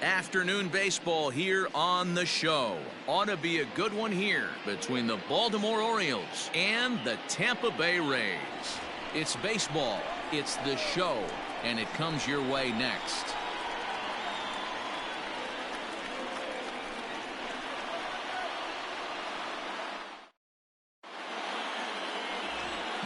Afternoon baseball here on the show. Ought to be a good one here between the Baltimore Orioles and the Tampa Bay Rays. It's baseball, it's the show, and it comes your way next.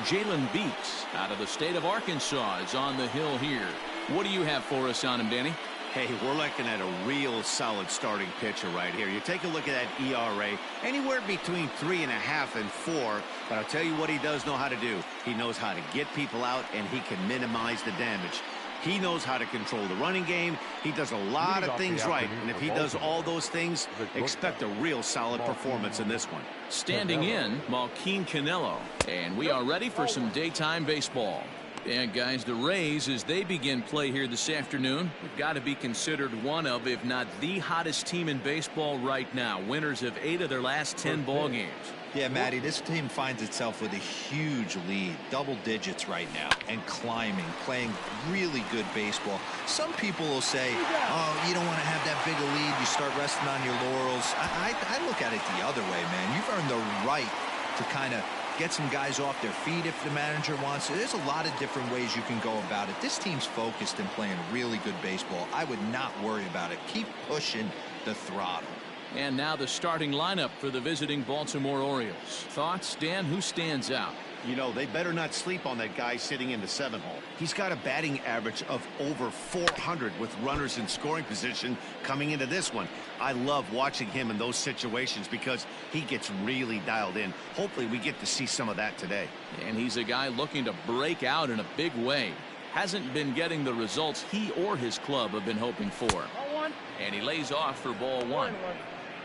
Jalen Beeks out of the state of Arkansas is on the hill here. What do you have for us on him, Danny? Hey, we're looking at a real solid starting pitcher right here. You take a look at that ERA, anywhere between 3.5 and 4. But I'll tell you what he does know how to do. He knows how to get people out, and he can minimize the damage. He knows how to control the running game. He does a lot of things right. And if he does all those things, expect a real solid performance in this one. Standing in, Malquin Canelo. And we are ready for some daytime baseball. And guys, the Rays, as they begin play here this afternoon, have got to be considered one of, if not the hottest team in baseball right now. Winners of 8 of their last 10 ball games. Yeah, Matty, this team finds itself with a huge lead, double digits right now, and climbing, playing really good baseball. Some people will say, oh, you don't want to have that big a lead, you start resting on your laurels. I look at it the other way, man. You've earned the right to kind of get some guys off their feet if the manager wants to. There's a lot of different ways you can go about it. This team's focused and playing really good baseball. I would not worry about it. Keep pushing the throttle. And now the starting lineup for the visiting Baltimore Orioles. Thoughts, Dan? Who stands out? You know, they better not sleep on that guy sitting in the 7th hole. He's got a batting average of over 400 with runners in scoring position coming into this one. I love watching him in those situations because he gets really dialed in. Hopefully we get to see some of that today. And he's a guy looking to break out in a big way. Hasn't been getting the results he or his club have been hoping for. And he lays off for ball 1.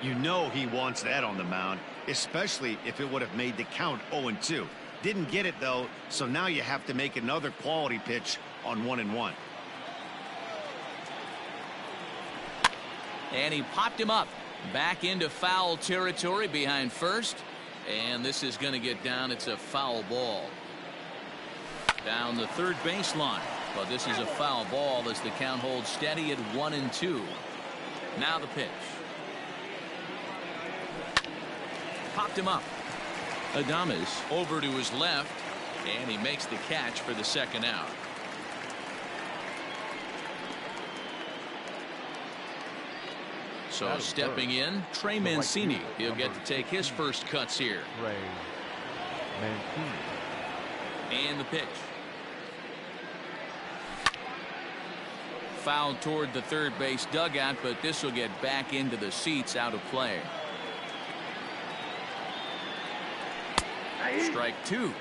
You know he wants that on the mound, especially if it would have made the count 0-2. Didn't get it, though, so now you have to make another quality pitch on 1-1. And he popped him up. Back into foul territory behind first. And this is going to get down. It's a foul ball. Down the third baseline. But this is a foul ball as the count holds steady at 1-2. Now the pitch. Popped him up. Adames over to his left, and he makes the catch for the second out. So stepping in, Trey Mancini. He'll get to take his first cuts here. And the pitch. Fouled toward the third base dugout, but this will get back into the seats, out of play. Strike 2.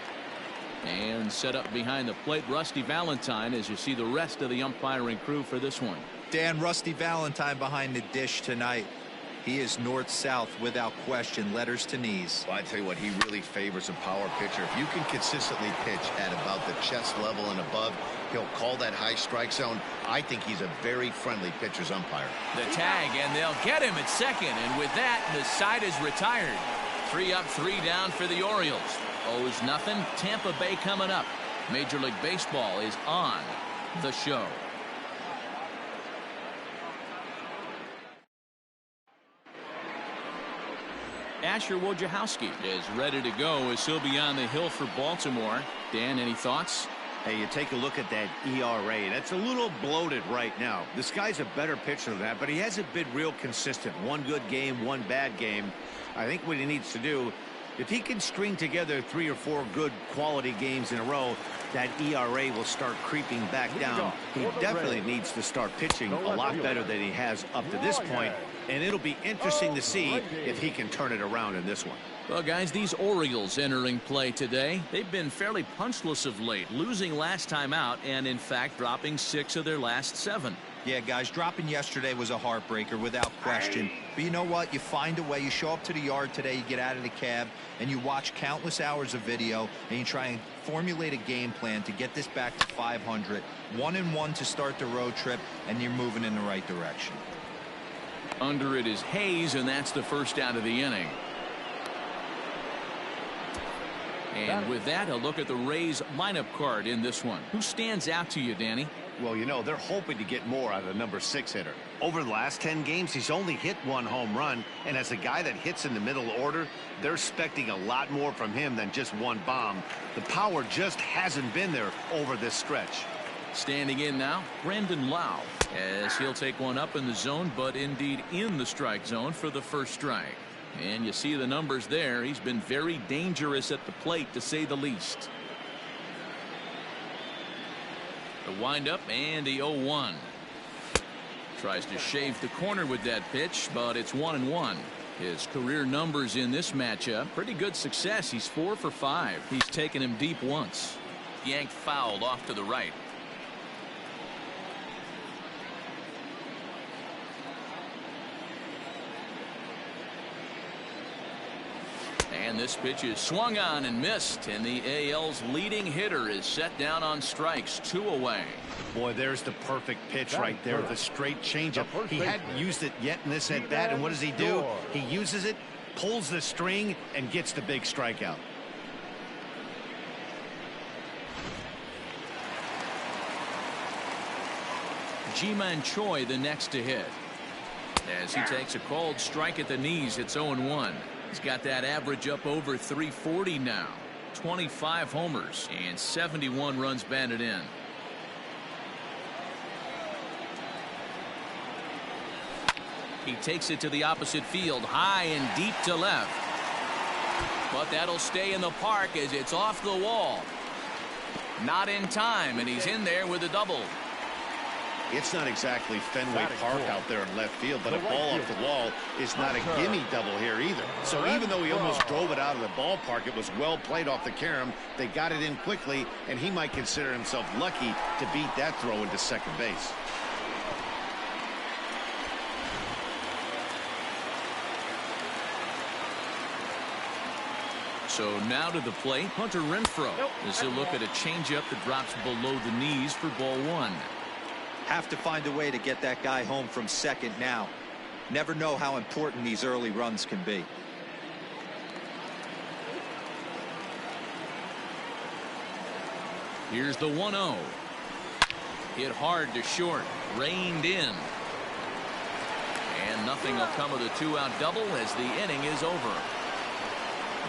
And set up behind the plate, Rusty Valentine, as you see the rest of the umpiring crew for this one. Dan, Rusty Valentine behind the dish tonight. He is north-south without question, letters to knees. Well, I tell you what, he really favors a power pitcher. If you can consistently pitch at about the chest level and above, he'll call that high strike zone. I think he's a very friendly pitcher's umpire. The tag, and they'll get him at second, and with that, the side is retired. 3 up, 3 down for the Orioles. Owes nothing. Tampa Bay coming up. Major League Baseball is on the show. Asher Wojciechowski is ready to go as he'll be on the hill for Baltimore. Dan, any thoughts? Hey, you take a look at that ERA. That's a little bloated right now. This guy's a better pitcher than that, but he hasn't been real consistent. One good game, one bad game. I think what he needs to do, if he can string together 3 or 4 good quality games in a row, that ERA will start creeping back down. He definitely needs to start pitching a lot better than he has up to this point, and it'll be interesting to see if he can turn it around in this one. Well, guys, these Orioles entering play today, they've been fairly punchless of late, losing last time out and, in fact, dropping 6 of their last 7. Yeah, guys, dropping yesterday was a heartbreaker without question. But you know what? You find a way. You show up to the yard today, you get out of the cab, and you watch countless hours of video, and you try and formulate a game plan to get this back to 500. 1-1 to start the road trip, and you're moving in the right direction. Under it is Hayes, and that's the first out of the inning. And with that, a look at the Rays lineup card in this one. Who stands out to you, Danny? Well, you know, they're hoping to get more out of the number 6 hitter. Over the last 10 games, he's only hit 1 home run, and as a guy that hits in the middle order, they're expecting a lot more from him than just 1 bomb. The power just hasn't been there over this stretch. Standing in now, Brandon Lau, as he'll take one up in the zone, but indeed in the strike zone for the first strike. And you see the numbers there. He's been very dangerous at the plate, to say the least. The windup and the 0-1. Tries to shave the corner with that pitch, but it's 1-1. His career numbers in this matchup, pretty good success. He's 4 for 5. He's taken him deep once. Yanked fouled off to the right. And this pitch is swung on and missed, and the AL's leading hitter is set down on strikes, 2 away. Boy, there's the perfect pitch right there, the straight changeup. He hadn't used it yet in this at bat, and what does he do? He uses it, pulls the string, and gets the big strikeout. Ji-Man Choi the next to hit, as he takes a called strike at the knees. It's 0-1. He's got that average up over 340 now. 25 homers and 71 runs batted in. He takes it to the opposite field, high and deep to left. But that'll stay in the park as it's off the wall. Not in time, and he's in there with a double. It's not exactly Fenway Park out there in left field, but a ball off the wall is not a gimme double here either. So even though he almost drove it out of the ballpark, it was well played off the carom. They got it in quickly, and he might consider himself lucky to beat that throw into second base. So now to the plate, Hunter Renfroe, as he'll look at a changeup that drops below the knees for ball 1. Have to find a way to get that guy home from second now. Never know how important these early runs can be. Here's the 1-0. Hit hard to short, reined in. And nothing will come of the 2-out double as the inning is over.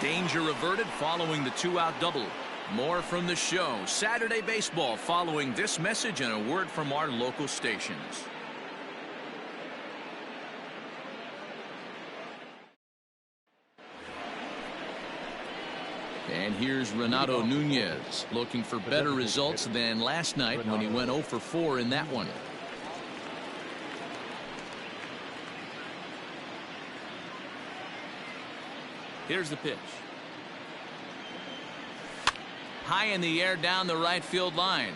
Danger averted following the 2-out double. More from the show. Saturday Baseball following this message and a word from our local stations. And here's Renato Nunez looking for better results than last night when he went 0 for 4 in that one. Here's the pitch. High in the air down the right field line.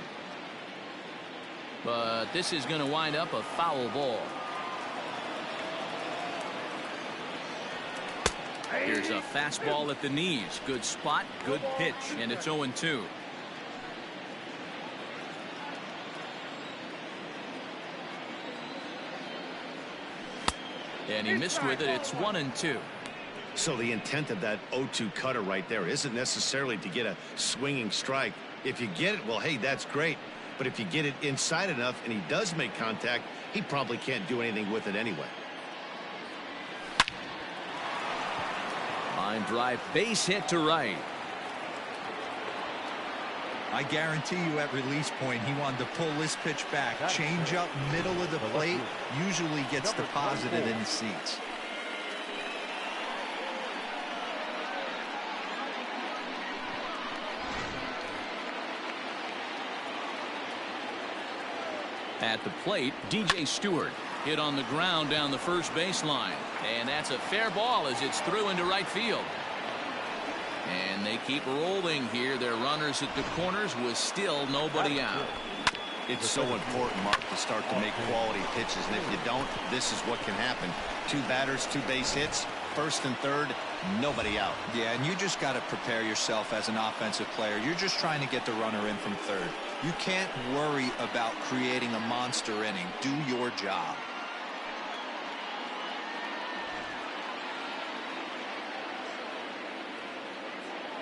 But this is going to wind up a foul ball. Here's a fastball at the knees. Good spot, good pitch, and it's 0-2. And he missed with it. It's 1-2. So the intent of that 0-2 cutter right there isn't necessarily to get a swinging strike. If you get it, well, hey, that's great. But if you get it inside enough and he does make contact, he probably can't do anything with it anyway. Line drive, base hit to right. I guarantee you at release point he wanted to pull this pitch back. Change up middle of the plate, usually gets deposited in the seats. At the plate, DJ Stewart hit on the ground down the first baseline, and that's a fair ball as it's through into right field. And they keep rolling here. Their runners at the corners with still nobody out. It's so important, Mark, to start to make quality pitches, and if you don't, this is what can happen. 2 batters, 2 base hits, first and third, nobody out. Yeah, and you just got to prepare yourself as an offensive player. You're just trying to get the runner in from third. You can't worry about creating a monster inning. Do your job.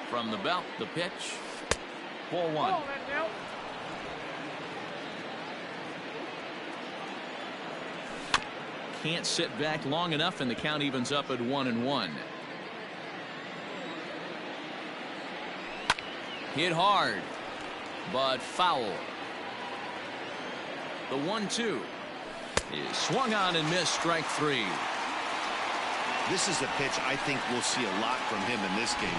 From the belt, the pitch. Ball 1. can't sit back long enough, and the count evens up at 1-1. Hit hard, but foul. The 1-2 is swung on and missed. Strike three. This is a pitch I think we'll see a lot from him in this game.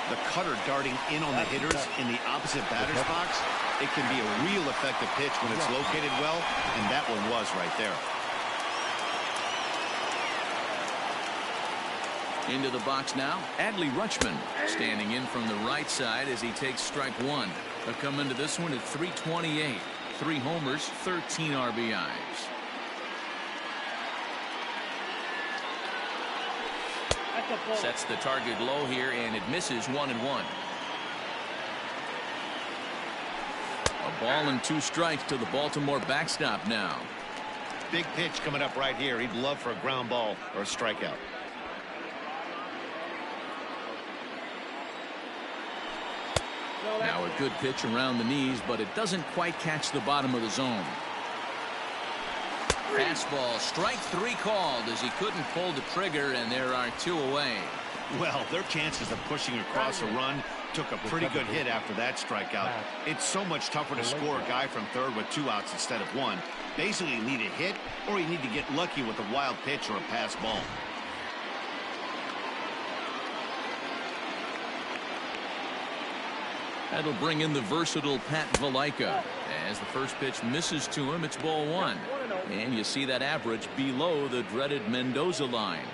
The cutter darting in on the hitters in the opposite batter's box. It can be a real effective pitch when it's located well, and that one was right there. Into the box now, Adley Rutschman standing in from the right side as he takes strike one. They'll come into this one at 328. 3 homers, 13 RBIs. Sets the target low here, and it misses. 1-1. A ball and 2 strikes to the Baltimore backstop now. Big pitch coming up right here. He'd love for a ground ball or a strikeout. Now a good pitch around the knees, but it doesn't quite catch the bottom of the zone. Fastball, strike 3 called as he couldn't pull the trigger, and there are 2 away. Well, their chances of pushing across a run took a pretty good hit after that strikeout. It's so much tougher to score a guy from third with 2 outs instead of 1. Basically, you need a hit, or you need to get lucky with a wild pitch or a pass ball. That'll bring in the versatile Pat Valaika. As the first pitch misses to him, it's ball 1. And you see that average below the dreaded Mendoza line.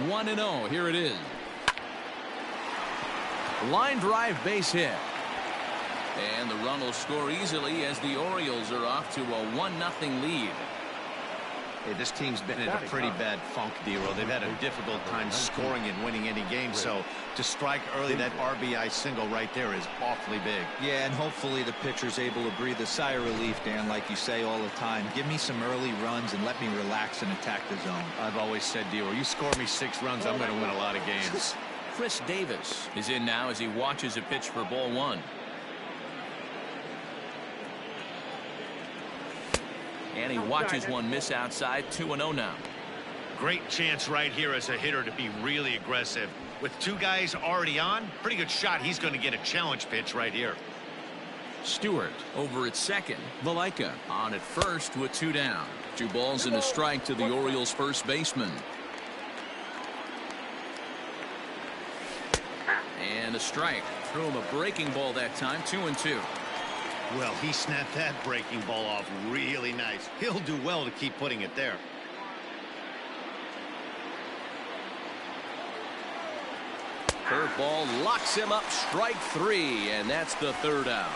One and 0. Here it is. Line drive, base hit. And the run will score easily as the Orioles are off to a 1-0 lead. Hey, this team's been in a pretty bad funk, D-Row. They've had a difficult time scoring and winning any game, so to strike early, that RBI single right there is awfully big. Yeah, and hopefully the pitcher's able to breathe a sigh of relief, Dan, like you say all the time. Give me some early runs and let me relax and attack the zone. I've always said, D-Row, you score me 6 runs, I'm going to win a lot of games. Chris Davis is in now as he watches a pitch for ball 1. And he watches one miss outside. 2-0 now. Great chance right here as a hitter to be really aggressive. With 2 guys already on, pretty good shot. He's going to get a challenge pitch right here. Stewart over at second. Valaika on at first with 2 down. 2 balls and a strike to the Orioles first baseman. And a strike. Threw him a breaking ball that time. 2-2. Well, he snapped that breaking ball off really nice. He'll do well to keep putting it there. Curveball locks him up. Strike 3, and that's the 3rd out.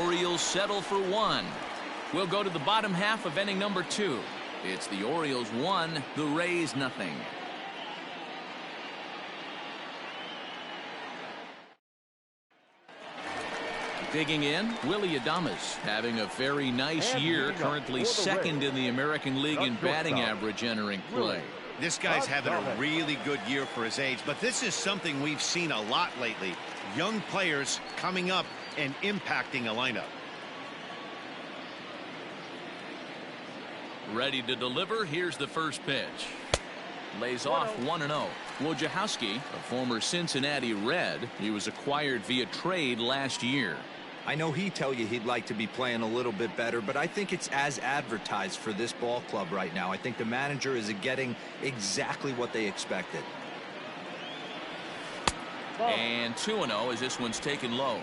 Orioles settle for 1. We'll go to the bottom half of inning number 2. It's the Orioles 1, the Rays 0. Digging in, Willie Adames having a very nice year, currently second in the American League in batting average entering play. This guy's having a really good year for his age, but this is something we've seen a lot lately. Young players coming up and impacting a lineup. Ready to deliver. Here's the first pitch. Lays off 1-0. Wojciechowski, a former Cincinnati Red, he was acquired via trade last year. I know he'd tell you he'd like to be playing a little bit better, but I think it's as advertised for this ball club right now. I think the manager is getting exactly what they expected. And 2-0 as this one's taken low.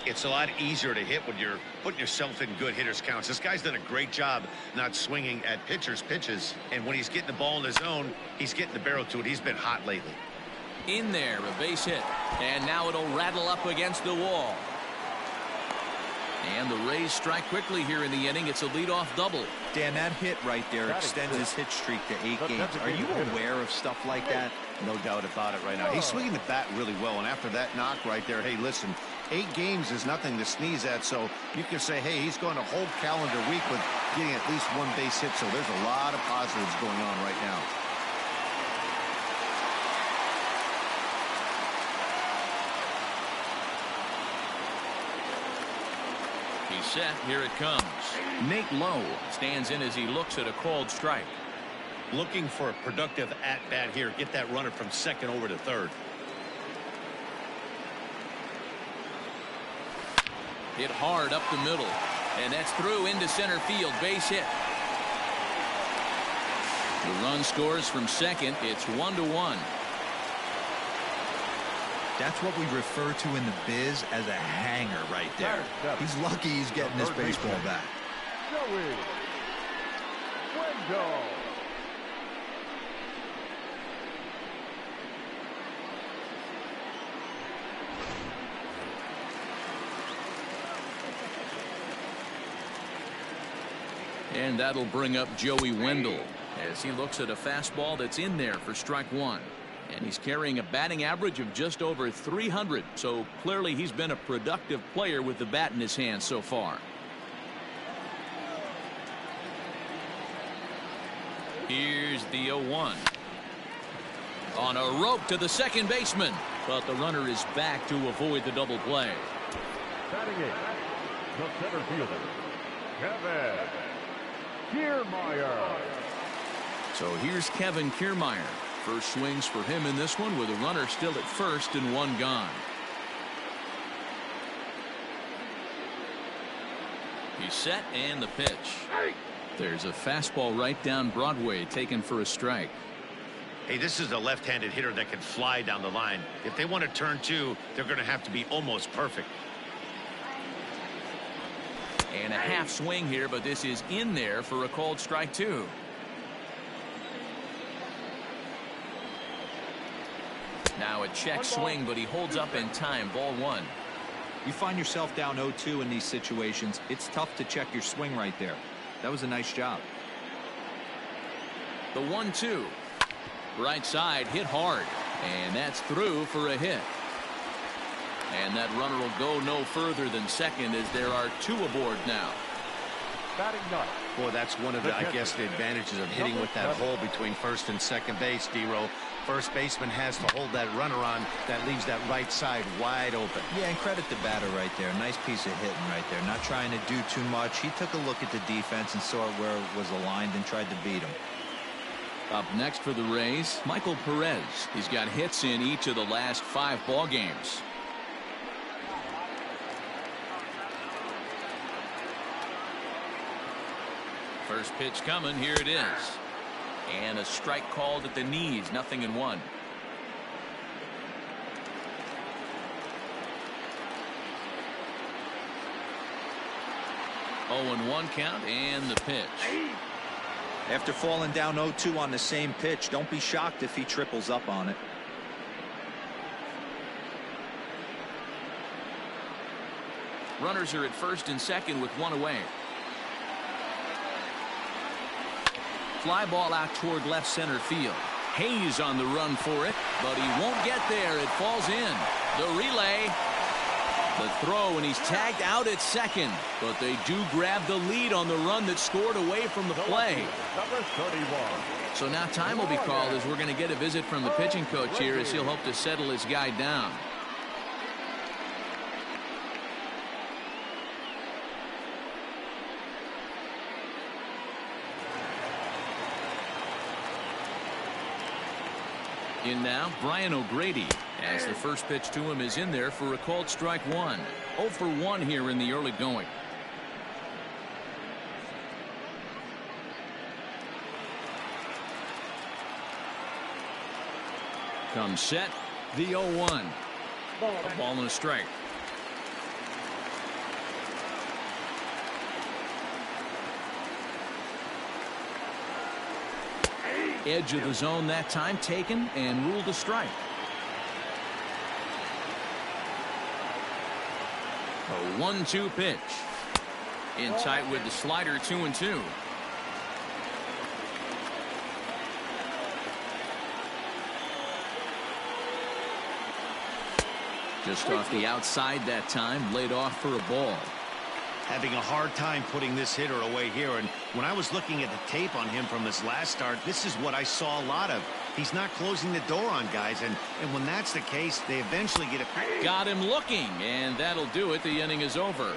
It's a lot easier to hit when you're putting yourself in good hitters counts. This guy's done a great job not swinging at pitchers' pitches, and when he's getting the ball in the zone, he's getting the barrel to it. He's been hot lately. In there, a base hit, and now it'll rattle up against the wall. And the Rays strike quickly here in the inning. It's a leadoff double. Dan, that hit right there extends his hit streak to 8 games. Are you aware of stuff like that? No doubt about it right now. He's swinging the bat really well, and after that knock right there, hey, listen, 8 games is nothing to sneeze at, so you can say, hey, he's going a whole calendar week with getting at least 1 base hit, so there's a lot of positives going on right now. He's set. Here it comes. Nate Lowe stands in as he looks at a called strike. Looking for a productive at-bat here. Get that runner from second over to third. Hit hard up the middle. And that's through into center field. Base hit. The run scores from second. It's 1-1. That's what we refer to in the biz as a hanger right there. He's lucky he's getting this baseball back. And that'll bring up Joey Wendell as he looks at a fastball that's in there for strike one. And he's carrying a batting average of just over 300. So clearly he's been a productive player with the bat in his hand so far. Here's the 0-1. On a rope to the second baseman. But the runner is back to avoid the double play. Batting eight, the center fielder, Kevin Kiermaier. So here's Kevin Kiermaier. First swings for him in this one with a runner still at first and one gone. He's set and the pitch. There's a fastball right down Broadway taken for a strike. Hey, this is a left-handed hitter that can fly down the line. If they want to turn two, they're going to have to be almost perfect. And a half swing here, but this is in there for a called strike two. Now a check swing, but he holds up in time. Ball one. You find yourself down 0-2 in these situations. It's tough to check your swing right there. That was a nice job. The 1-2. Right side hit hard. And that's through for a hit. And that runner will go no further than second as there are two aboard now. Batting ninth. Boy, that's one of the, I guess, the advantages of hitting with that hole between first and second base, D-Row. First baseman has to hold that runner on. That leaves that right side wide open. Yeah, and credit the batter right there. Nice piece of hitting right there. Not trying to do too much. He took a look at the defense and saw where it was aligned and tried to beat him. Up next for the Rays, Michael Perez. He's got hits in each of the last 5 ball games. First pitch coming. Here it is. And a strike called at the knees. 0-1. Oh, and 1 count and the pitch. After falling down 0-2 on the same pitch, don't be shocked if he triples up on it. Runners are at first and second with 1 away. Fly ball out toward left center field. Hayes on the run for it, but he won't get there. It falls in. The relay. The throw, and he's tagged out at second. But they do grab the lead on the run that scored away from the play. Number 31. So now time will be called as we're going to get a visit from the pitching coach here as he'll hope to settle his guy down. In now, Brian O'Grady, as the first pitch to him is in there for a called strike one. 0 for 1 here in the early going. Comes set, the 0-1. A ball and a strike. Edge of the zone that time taken and ruled a strike. A 1-2 pitch. In tight with the slider. 2-2. Just off the outside that time, laid off for a ball. Having a hard time putting this hitter away here, and when I was looking at the tape on him from his last start, this is what I saw a lot of. He's not closing the door on guys, and when that's the case, they eventually get it. Got him looking, and that'll do it. The inning is over.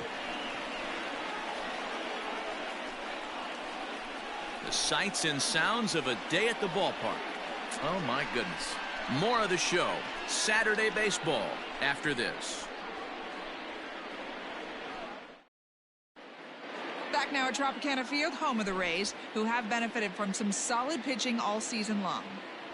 The sights and sounds of a day at the ballpark. Oh, my goodness. More of the show. Saturday baseball after this. Back now at Tropicana Field, home of the Rays, who have benefited from some solid pitching all season long.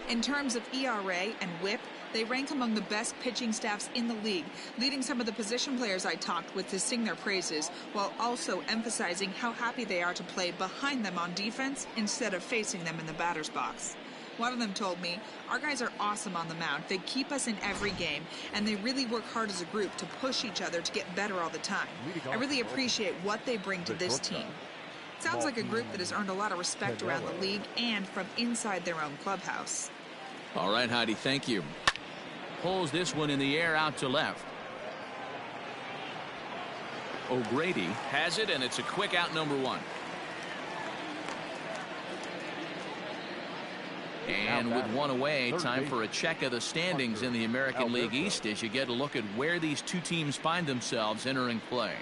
In terms of ERA and WHIP, they rank among the best pitching staffs in the league, leading some of the position players I talked with to sing their praises, while also emphasizing how happy they are to play behind them on defense instead of facing them in the batter's box. One of them told me, "Our guys are awesome on the mound. They keep us in every game, and they really work hard as a group to push each other to get better all the time. I really appreciate what they bring to this team." Sounds like a group that has earned a lot of respect around the league and from inside their own clubhouse. All right, Heidi, thank you. Pulls this one in the air out to left. O'Grady has it, and it's a quick out, number one. And with one away, time for a check of the standings in the American League East as you get a look at where these two teams find themselves entering play.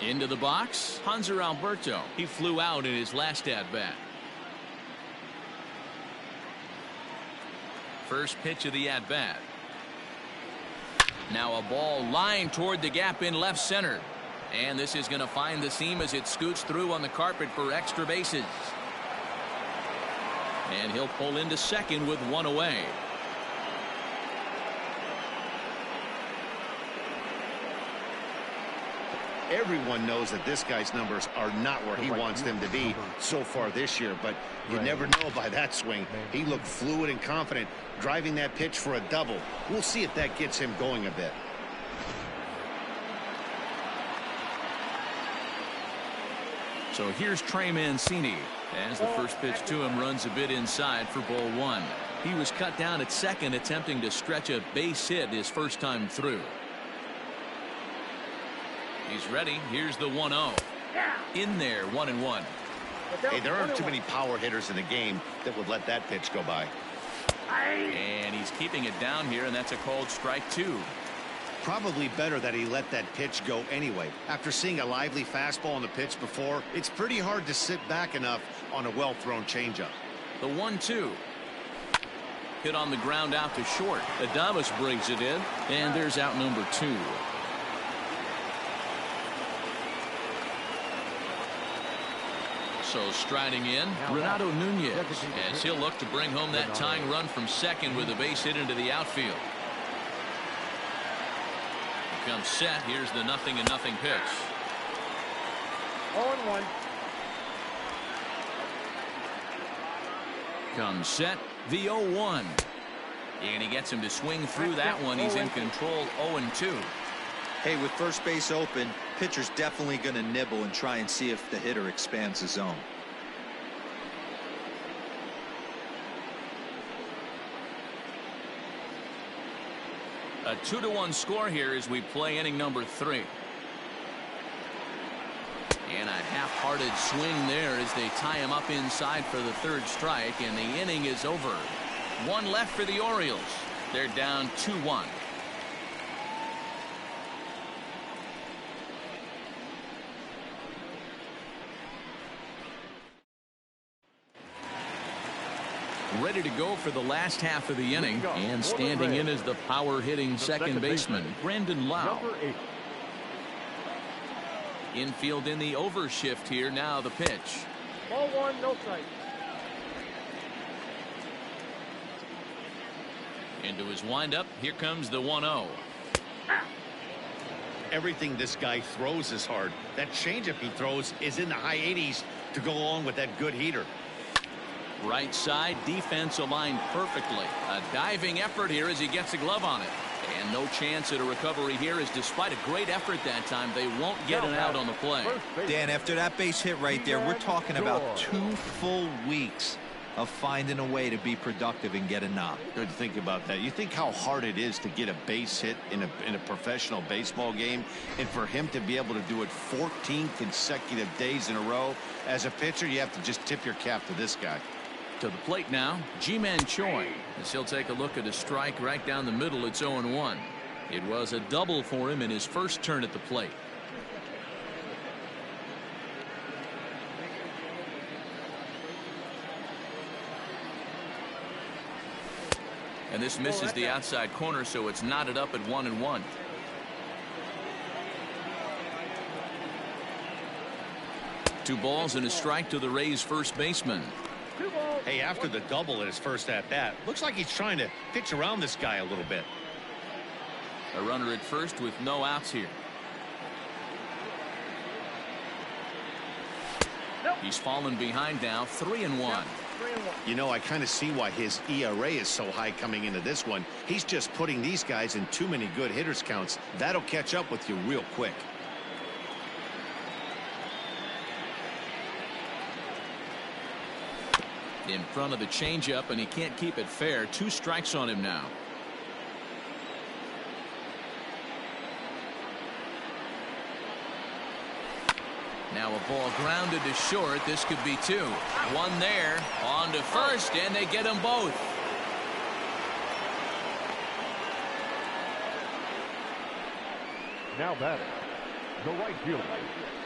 Into the box, Hanser Alberto. He flew out in his last at-bat. First pitch of the at-bat. Now a ball lined toward the gap in left center. And this is going to find the seam as it scoots through on the carpet for extra bases. And he'll pull into second with one away. Everyone knows that this guy's numbers are not where he wants them to be so far this year, but you never know by that swing. He looked fluid and confident, driving that pitch for a double. We'll see if that gets him going a bit. So here's Trey Mancini as the first pitch to him runs a bit inside for ball one. He was cut down at second, attempting to stretch a base hit his first time through. He's ready. Here's the 1-0. In there, 1-1. Hey, there aren't too many power hitters in the game that would let that pitch go by. And he's keeping it down here, and that's a called strike two. Probably better that he let that pitch go anyway. After seeing a lively fastball on the pitch before, it's pretty hard to sit back enough on a well-thrown changeup. The 1-2. Hit on the ground out to short. Adames brings it in, and there's out number two. So striding in, Renato Nunez, as he'll look to bring home that tying run from second with a base hit into the outfield. He comes set. Here's the 0-0 pitch. 0-1. Comes set. The 0-1. And he gets him to swing through that one. He's in control. 0-2. Hey, with first base open, pitcher's definitely going to nibble and try and see if the hitter expands the zone. A 2-1 score here as we play inning number 3. And a half-hearted swing there as they tie him up inside for the third strike, and the inning is over. One left for the Orioles. They're down 2-1. Ready to go for the last half of the inning, and standing in is the power-hitting second baseman, Brendan Lau. Infield in the overshift here. Now the pitch. Ball one, no strike. Into his windup. Here comes the 1-0. Everything this guy throws is hard. That changeup he throws is in the high 80s to go along with that good heater. Right side, defense aligned perfectly. A diving effort here as he gets a glove on it. And no chance at a recovery here, as despite a great effort that time, they won't get an out on the play. Dan, after that base hit right there, we're talking about 2 full weeks of finding a way to be productive and get a knock. Good to think about that. You think how hard it is to get a base hit in a professional baseball game, and for him to be able to do it 14 consecutive days in a row. As a pitcher, you have to just tip your cap to this guy. To the plate now, Ji-Man Choi, as he'll take a look at a strike right down the middle. It's 0-1. It was a double for him in his first turn at the plate. And this misses the outside corner, so it's knotted up at 1-1. Two balls and a strike to the Rays first baseman. Hey, after the double in his first at bat, looks like he's trying to pitch around this guy a little bit. A runner at first with no outs here. He's fallen behind now, 3-1. You know, I kind of see why his ERA is so high coming into this one. He's just putting these guys in too many good hitters counts. That'll catch up with you real quick. In front of the changeup, and he can't keep it fair. 2 strikes on him now. Now a ball grounded to short. This could be 2. One there, on to first, and they get them both. Now batting, the right fielder.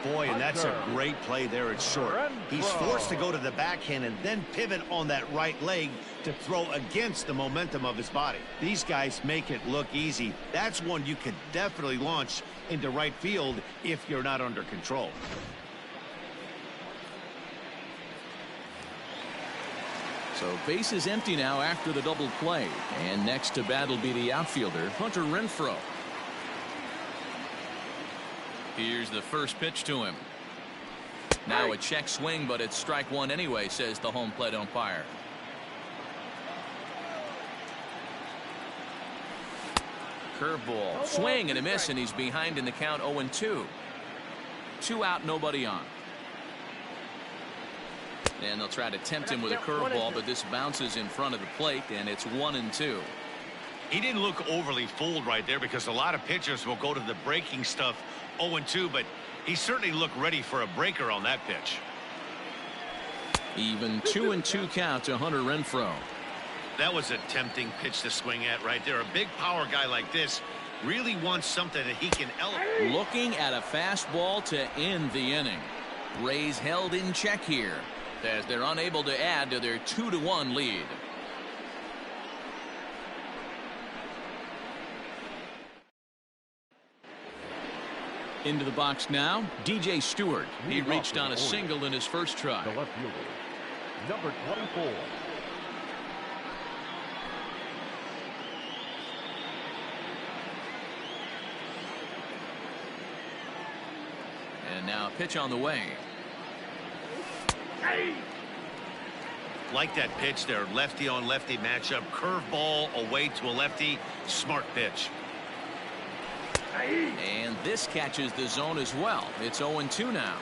Boy, and that's a great play there at short. He's forced to go to the backhand and then pivot on that right leg to throw against the momentum of his body. These guys make it look easy. That's one you could definitely launch into right field if you're not under control. So base is empty now after the double play. And next to bat will be the outfielder, Hunter Renfroe. Here's the first pitch to him. Now a check swing, but it's strike 1 anyway, says the home plate umpire. Curveball, swing and a miss, and he's behind in the count 0-2. 2 out, nobody on. And they'll try to tempt him with a curveball, but this bounces in front of the plate, and it's 1-2. He didn't look overly fooled right there because a lot of pitchers will go to the breaking stuff 0-2, but he certainly looked ready for a breaker on that pitch. Even 2-2 count to Hunter Renfroe. That was a tempting pitch to swing at right there. A big power guy like this really wants something that he can elevate. Looking at a fastball to end the inning. Rays held in check here as they're unable to add to their 2-1 lead. Into the box now, DJ Stewart. He reached on a single in his first try. The left fielder, number 24. And now a pitch on the way. Like that pitch there, lefty on lefty matchup, curveball away to a lefty, smart pitch. And this catches the zone as well. It's 0-2 now.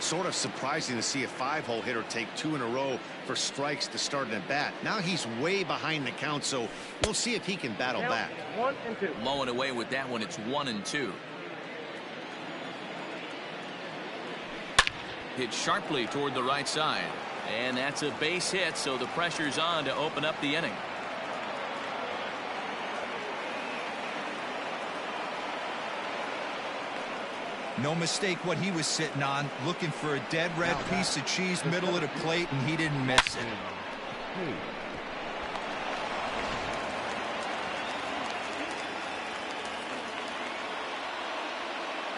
Sort of surprising to see a 5-hole hitter take 2 in a row for strikes to start an at bat. Now he's way behind the count, so we'll see if he can battle back. 1-2. Low and away with that one. It's 1-2. Hit sharply toward the right side. And that's a base hit, so the pressure's on to open up the inning. No mistake what he was sitting on, looking for a dead red piece of cheese middle of the plate, and he didn't miss it.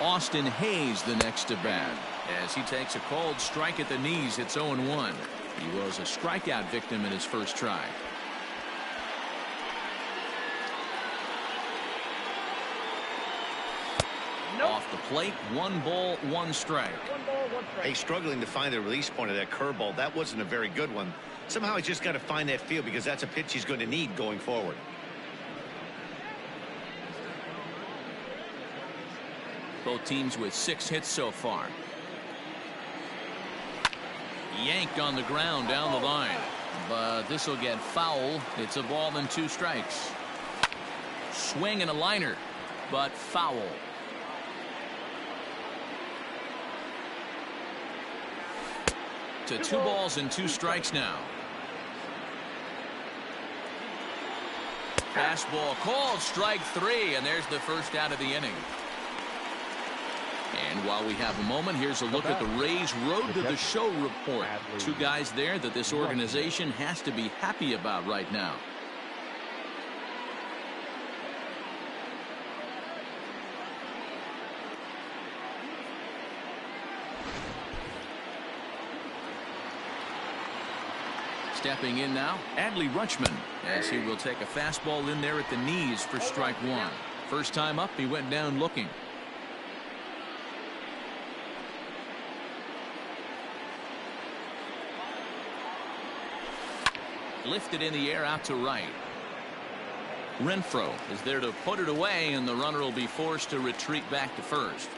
Austin Hayes the next to bat as he takes a called strike at the knees. It's 0-1. He was a strikeout victim in his first try. Off the plate, 1 ball, 1 strike. 1 ball, 1 strike. Hey, struggling to find the release point of that curveball. That wasn't a very good one. Somehow he's just got to find that feel because that's a pitch he's going to need going forward. Both teams with 6 hits so far. Yanked on the ground down the line, but this will get foul. It's a ball and 2 strikes. Swing and a liner, but foul. To 2 balls and 2 strikes now. Fastball called, strike 3, and there's the first out of the inning. And while we have a moment, here's a look at the Rays' Road to the Show report. Two guys there that this organization has to be happy about right now. Stepping in now, Adley Rutschman, as he will take a fastball in there at the knees for strike 1. First time up, he went down looking. Lifted in the air out to right. Renfroe is there to put it away, and the runner will be forced to retreat back to first.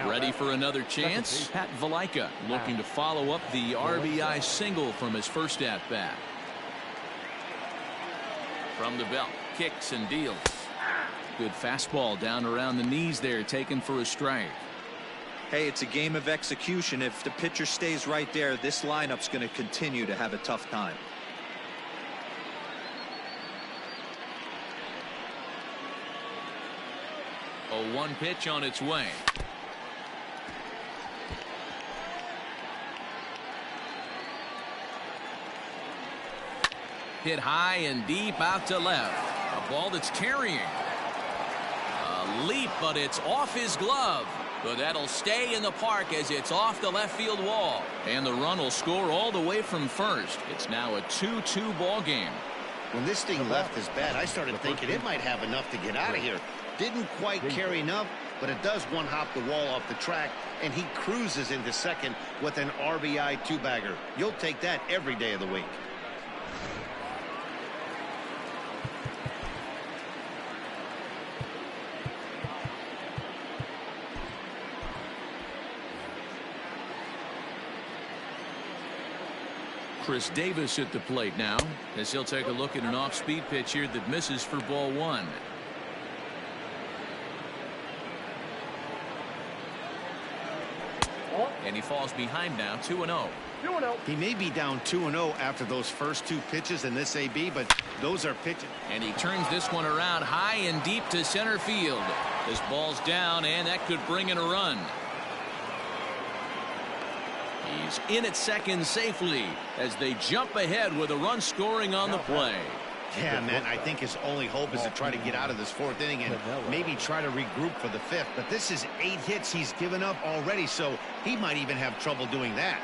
Ready for another chance. Pat Valaika looking to follow up the RBI single from his first at bat. From the belt, kicks and deals. Good fastball down around the knees there, taken for a strike. Hey, it's a game of execution. If the pitcher stays right there, this lineup's going to continue to have a tough time. A 1 pitch on its way. Hit high and deep out to left. A ball that's carrying. A leap, but it's off his glove. But that'll stay in the park as it's off the left field wall. And the run will score all the way from first. It's now a 2-2 ball game. When this thing left his bat, I started thinking it might have enough to get out of here. Didn't quite carry enough, but it does one-hop the wall off the track, and he cruises into second with an RBI two-bagger. You'll take that every day of the week. Chris Davis at the plate now, as he'll take a look at an off-speed pitch here that misses for ball 1. And he falls behind now, 2-0. He may be down 2-0 after those first 2 pitches in this AB, but those are pitches. And he turns this one around high and deep to center field. This ball's down, and that could bring in a run. He's in at second safely as they jump ahead with a run scoring on the play. Yeah, man, I think his only hope is to try to get out of this 4th inning and maybe try to regroup for the 5th. But this is 8 hits he's given up already, so he might even have trouble doing that.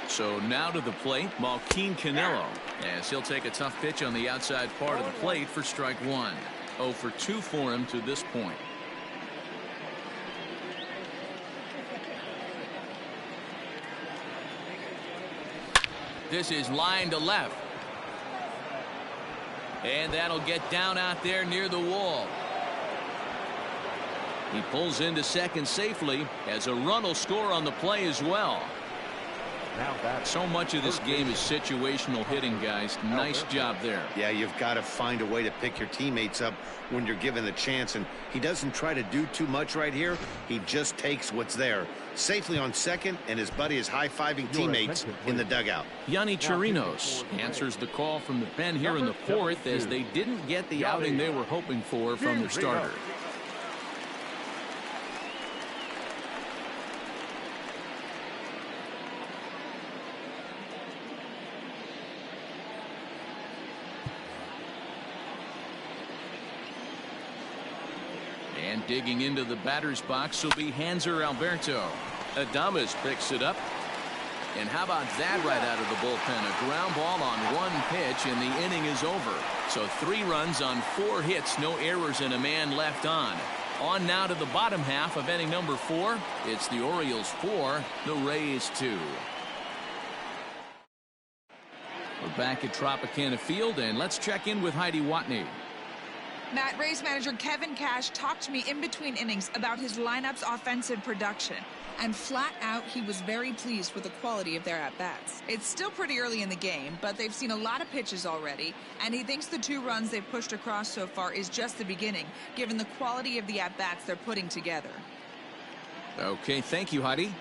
So now to the plate, Malquin Canelo, as he'll take a tough pitch on the outside part of the plate for strike 1. 0 for 2 for him to this point. This is line to left. And that'll get down out there near the wall. He pulls into second safely as a run will score on the play as well. So much of this game is situational hitting, guys. Nice job there. Yeah, you've got to find a way to pick your teammates up when you're given the chance, and he doesn't try to do too much right here. He just takes what's there. Safely on second, and his buddy is high-fiving teammates in the dugout. Yonny Chirinos answers the call from the pen here in the 4th as they didn't get the outing they were hoping for from their starter. And digging into the batter's box will be Hanser Alberto. Adames picks it up. And how about that right out of the bullpen? A ground ball on 1 pitch, and the inning is over. So 3 runs on 4 hits, no errors, and a man left on. On now to the bottom half of inning number 4. It's the Orioles 4, the Rays 2. We're back at Tropicana Field, and let's check in with Heidi Watney. Matt, Rays manager Kevin Cash talked to me in between innings about his lineup's offensive production. And flat out, he was very pleased with the quality of their at-bats. It's still pretty early in the game, but they've seen a lot of pitches already, and he thinks the 2 runs they've pushed across so far is just the beginning, given the quality of the at-bats they're putting together. Okay, thank you, Heidi.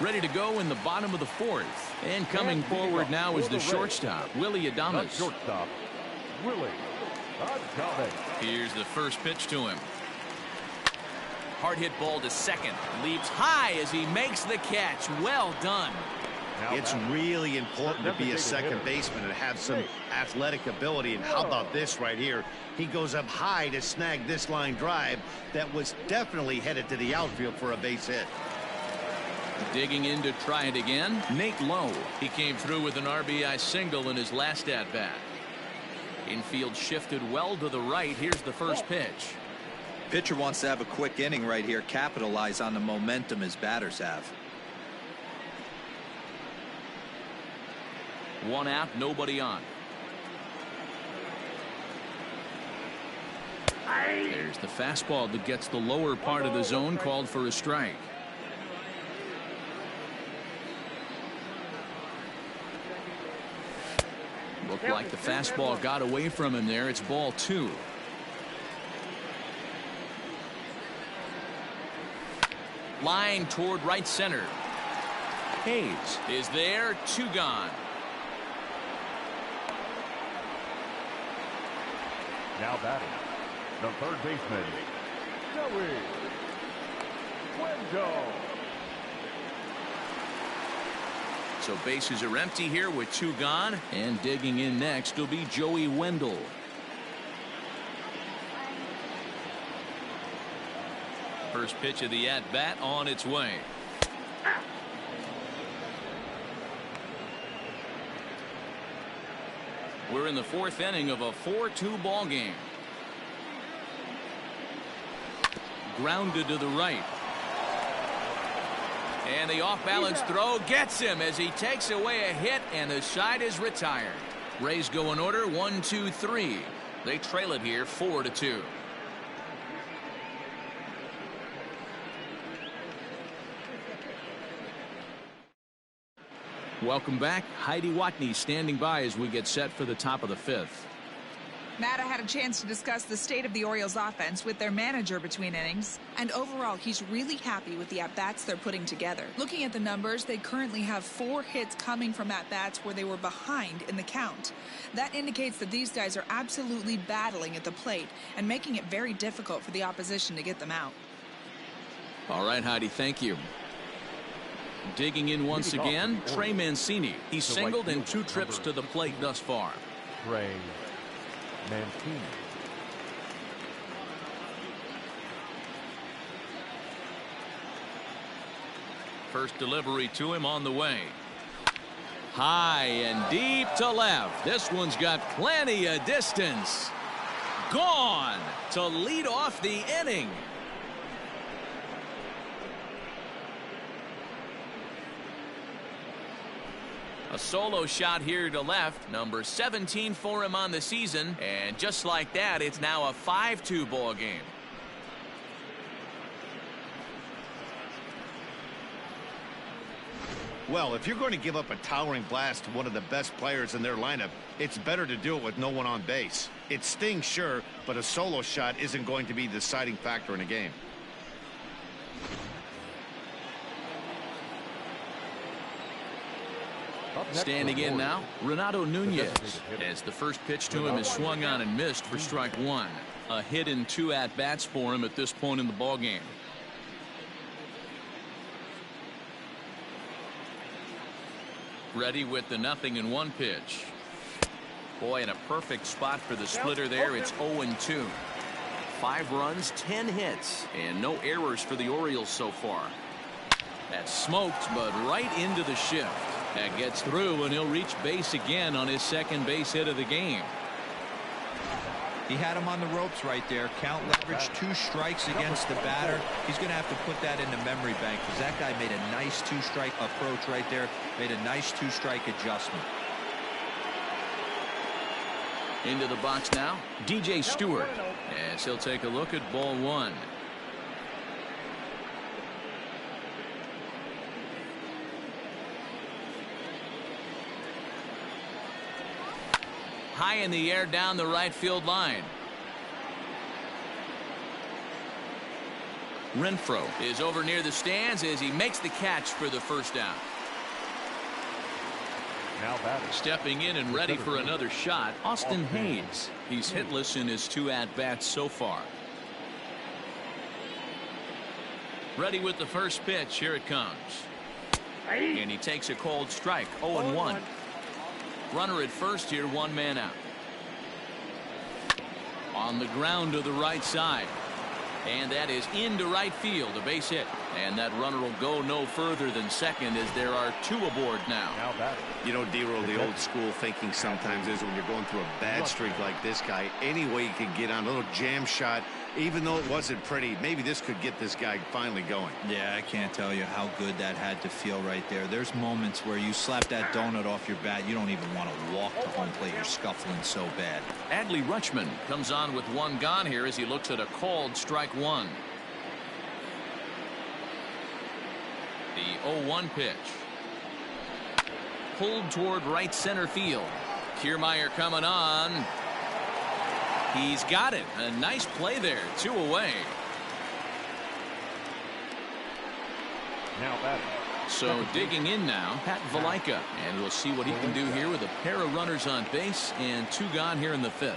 Ready to go in the bottom of the fourth. And coming forward now is the shortstop, Willie Adames. Shortstop, Willie Adames. Here's the first pitch to him. Hard hit ball to second. Leaps high as he makes the catch. Well done. It's really important to be a second baseman and have some athletic ability. And how about this right here? He goes up high to snag this line drive that was definitely headed to the outfield for a base hit. Digging in to try it again, Nate Lowe. He came through with an RBI single in his last at bat. Infield shifted well to the right. Here's the first pitch. Pitcher wants to have a quick inning right here, capitalize on the momentum his batters have. One out, nobody on. There's the fastball that gets the lower part of the zone, called for a strike. Looked like the fastball got away from him there. It's ball 2. Line toward right center. Hayes is there. 2 gone. Now batting, the third baseman, Joey Wendell. So bases are empty here with 2 gone, and digging in next will be Joey Wendell. First pitch of the at-bat on its way. We're in the 4th inning of a 4-2 ball game. Grounded to the right. And the off-balance throw gets him as he takes away a hit, and the side is retired. Rays go in order 1, 2, 3. They trail it here 4-2. Welcome back. Heidi Watney standing by as we get set for the top of the 5th. Matt had a chance to discuss the state of the Orioles offense with their manager between innings, and overall he's really happy with the at-bats they're putting together. Looking at the numbers, they currently have 4 hits coming from at-bats where they were behind in the count. That indicates that these guys are absolutely battling at the plate and making it very difficult for the opposition to get them out. All right, Heidi, thank you. Digging in once again, Trey Mancini. He's singled in 2 trips to the plate thus far. Trey Mancini. First delivery to him on the way. High and deep to left. This one's got plenty of distance. Gone to lead off the inning. A solo shot here to left, number 17 for him on the season, and just like that, it's now a 5-2 ball game. Well, if you're going to give up a towering blast to one of the best players in their lineup, it's better to do it with no one on base. It stings, sure, but a solo shot isn't going to be the deciding factor in a game. Standing in now, Renato Nunez, as the first pitch to him is swung on and missed for strike 1. A hit in 2 at-bats for him at this point in the ballgame. Ready with the 0-1 pitch. Boy, in a perfect spot for the splitter there. It's 0-2. 5 runs, 10 hits, and no errors for the Orioles so far. That's smoked, but right into the shift. That gets through, and he'll reach base again on his second base hit of the game. He had him on the ropes right there. Count leverage, 2 strikes against the batter. He's going to have to put that in the memory bank because that guy made a nice 2-strike approach right there. Made a nice 2-strike adjustment. Into the box now, DJ Stewart, as he'll take a look at ball 1. High in the air down the right field line. Renfro is over near the stands as he makes the catch for the first down. Now batting. Stepping in and ready for another shot, Austin Hayes. He's hitless in his 2 at-bats so far. Ready with the first pitch. Here it comes. And he takes a cold strike. 0-1. Runner at first here, 1 man out. On the ground to the right side. And that is into right field, a base hit. And that runner will go no further than second as there are 2 aboard now. You know, D-Roll, the old school thinking sometimes is when you're going through a bad streak like this guy, any way you can get on a little jam shot, even though it wasn't pretty, maybe this could get this guy finally going. Yeah, I can't tell you how good that had to feel right there. There's moments where you slap that donut off your bat, you don't even want to walk to home plate. You're scuffling so bad. Adley Rutschman comes on with 1 gone here as he looks at a called strike 1. The 0-1 pitch. Pulled toward right center field. Kiermaier coming on. He's got it. A nice play there. 2 away. Now batting. So digging in now, Pat Valaika. And we'll see what he can do here with a pair of runners on base and 2 gone here in the 5th.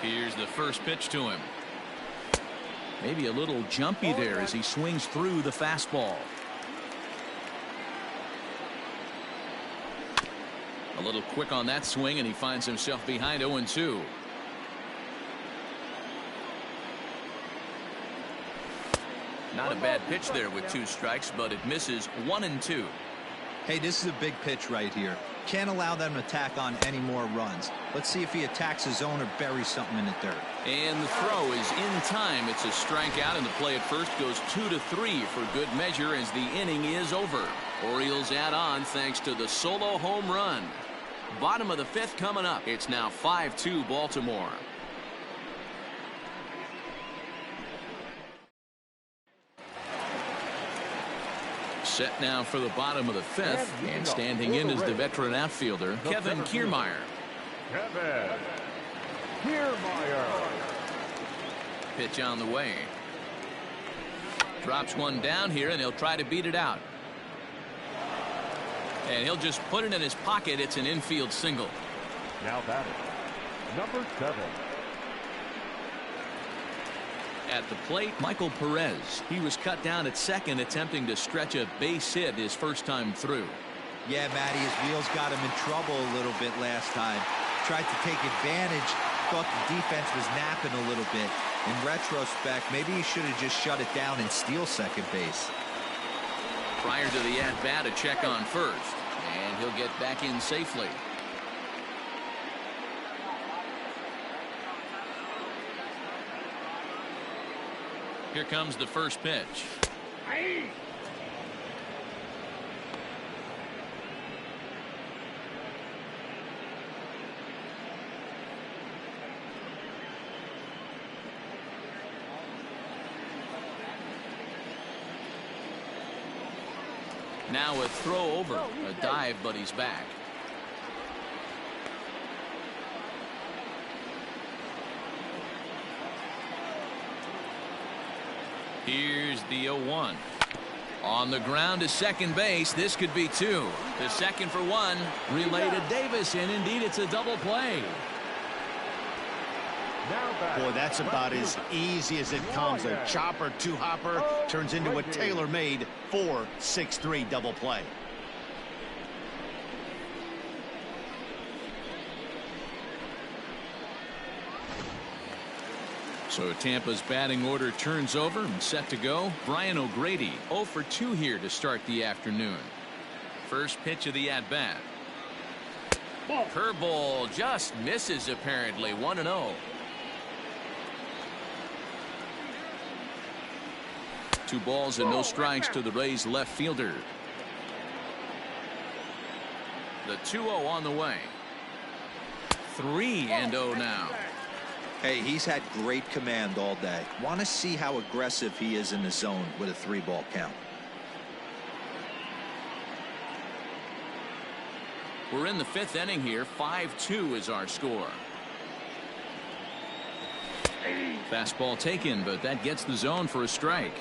Here's the first pitch to him. Maybe a little jumpy there as he swings through the fastball. A little quick on that swing, and he finds himself behind 0-2. Not a bad pitch there with 2 strikes, but it misses 1-2. Hey, this is a big pitch right here. Can't allow them to tack on any more runs. Let's see if he attacks his zone or buries something in the dirt. And the throw is in time. It's a strikeout, and the play at first goes 2-3 for good measure as the inning is over. Orioles add on thanks to the solo home run. Bottom of the 5th coming up. It's now 5-2 Baltimore. Set now for the bottom of the 5th, and standing in is the veteran outfielder Kevin Kiermaier. Kevin Kiermaier. Pitch on the way. Drops 1 down here, and he'll try to beat it out. And he'll just put it in his pocket. It's an infield single. Now batting. Number 7. At the plate, Michael Perez. He was cut down at second, attempting to stretch a base hit his first time through. Yeah, Matty, his wheels got him in trouble a little bit last time. Tried to take advantage. Thought the defense was napping a little bit. In retrospect, maybe he should have just shut it down and steal second base. Prior to the at-bat, a check on first, and he'll get back in safely. Here comes the first pitch. Now a throw over, a dive, but he's back. Here's the 0-1. On the ground to second base. This could be 2. The second for 1. Relay to Davis, and indeed it's a double play. Boy, that's about as easy as it comes. A chopper, 2-hopper turns into a tailor-made 4-6-3 double play. So Tampa's batting order turns over and set to go. Brian O'Grady 0 for 2 here to start the afternoon. First pitch of the at-bat. Curveball just misses apparently. 1-0. 2 balls and no strikes to the Rays left fielder. The 2-0 on the way. 3-0 now. Hey, he's had great command all day. Want to see how aggressive he is in the zone with a 3-ball count. We're in the 5th inning here. 5-2 is our score. Fastball taken, but that gets the zone for a strike.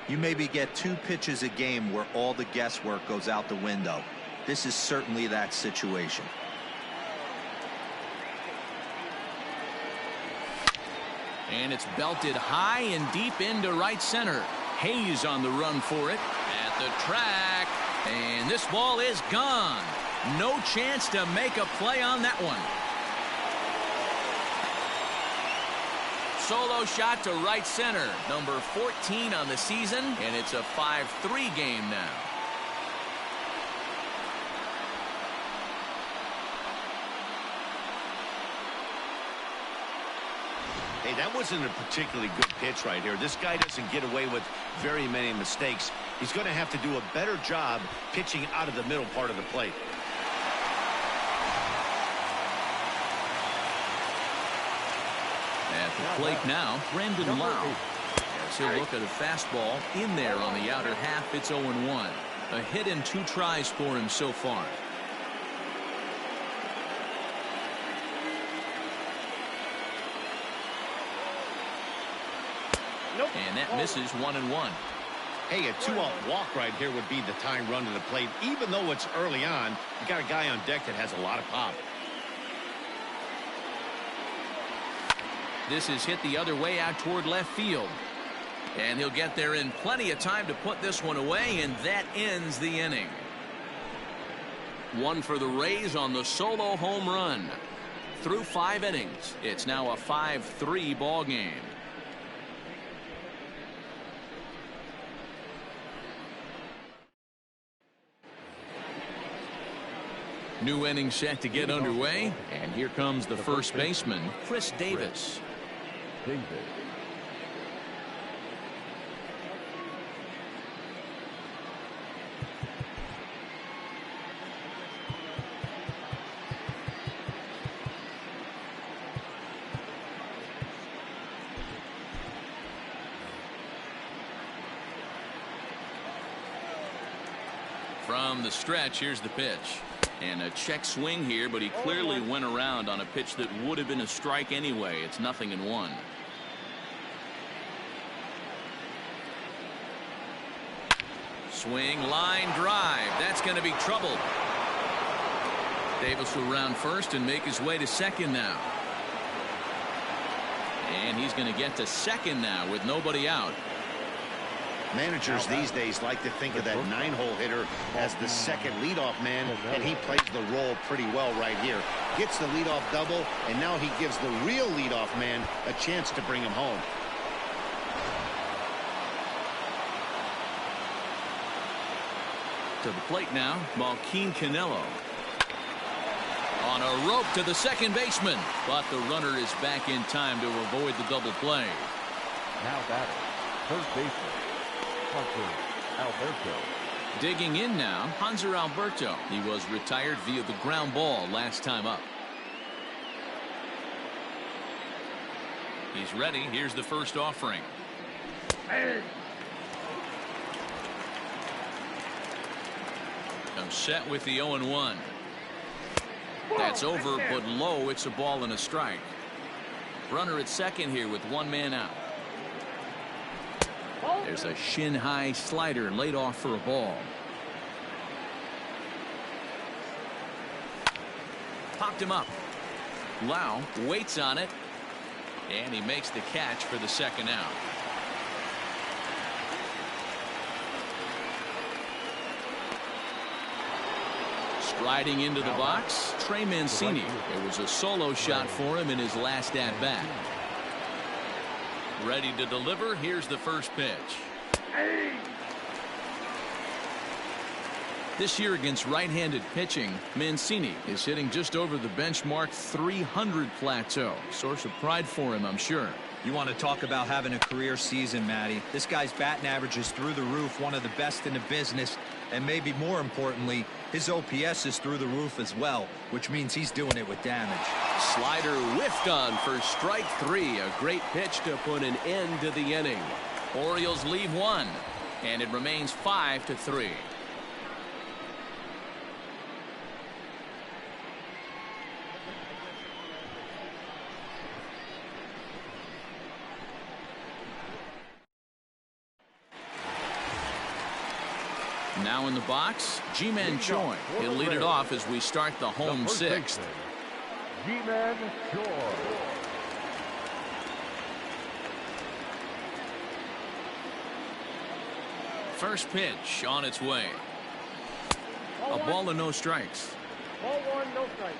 You maybe get 2 pitches a game where all the guesswork goes out the window. This is certainly that situation. And it's belted high and deep into right center. Hayes on the run for it at the track, and this ball is gone. No chance to make a play on that one. Solo shot to right center, number 14 on the season, and it's a 5-3 game now. Hey, that wasn't a particularly good pitch right here. This guy doesn't get away with very many mistakes. He's going to have to do a better job pitching out of the middle part of the plate. At the plate now, Brandon Lau. As he'll look at a fastball in there on the outer half, it's 0-1. A hit and 2 tries for him so far. And that misses 1-1. Hey, a 2-out walk right here would be the tying run to the plate. Even though it's early on, you got a guy on deck that has a lot of pop. This is hit the other way out toward left field. And he'll get there in plenty of time to put this one away, and that ends the inning. One for the Rays on the solo home run. Through 5 innings, it's now a 5-3 ball game. New inning set to get underway, and here comes the first baseman, Chris Davis. From the stretch, here's the pitch. And a check swing here, but he clearly went around on a pitch that would have been a strike anyway. It's 0-1. Swing, line drive. That's going to be trouble. Davis will round first and make his way to second now. And he's going to get to second now with nobody out. Managers these days like to think of that 9-hole hitter as the second leadoff man, and he plays the role pretty well right here. Gets the leadoff double, and now he gives the real leadoff man a chance to bring him home. To the plate now, Malquin Canelo. On a rope to the second baseman, but the runner is back in time to avoid the double play. Now batting, first baseman, Alberto. Digging in now, Hanser Alberto. He was retired via the ground ball last time up. He's ready. Here's the first offering. I'm set with the 0-1. That's over, but low. It's a ball and a strike. Runner at second here with 1 man out. There's a shin-high slider laid off for a ball. Popped him up. Lau waits on it, and he makes the catch for the second out. Striding into the box, Trey Mancini. It was a solo shot for him in his last at-bat. Ready to deliver. Here's the first pitch. This year against right-handed pitching, Mancini is hitting just over the benchmark 300 plateau. Source of pride for him, I'm sure. You want to talk about having a career season, Matty. This guy's batting average is through the roof, one of the best in the business, and maybe more importantly, his OPS is through the roof as well, which means he's doing it with damage. Slider whiffed on for strike 3. A great pitch to put an end to the inning. Orioles leave 1, and it remains 5-3. Now in the box, G-Man Choi. He'll lead it off as we start the home sixth. G-Man Choi. First pitch on its way. A ball and no strikes. Ball one, no strikes.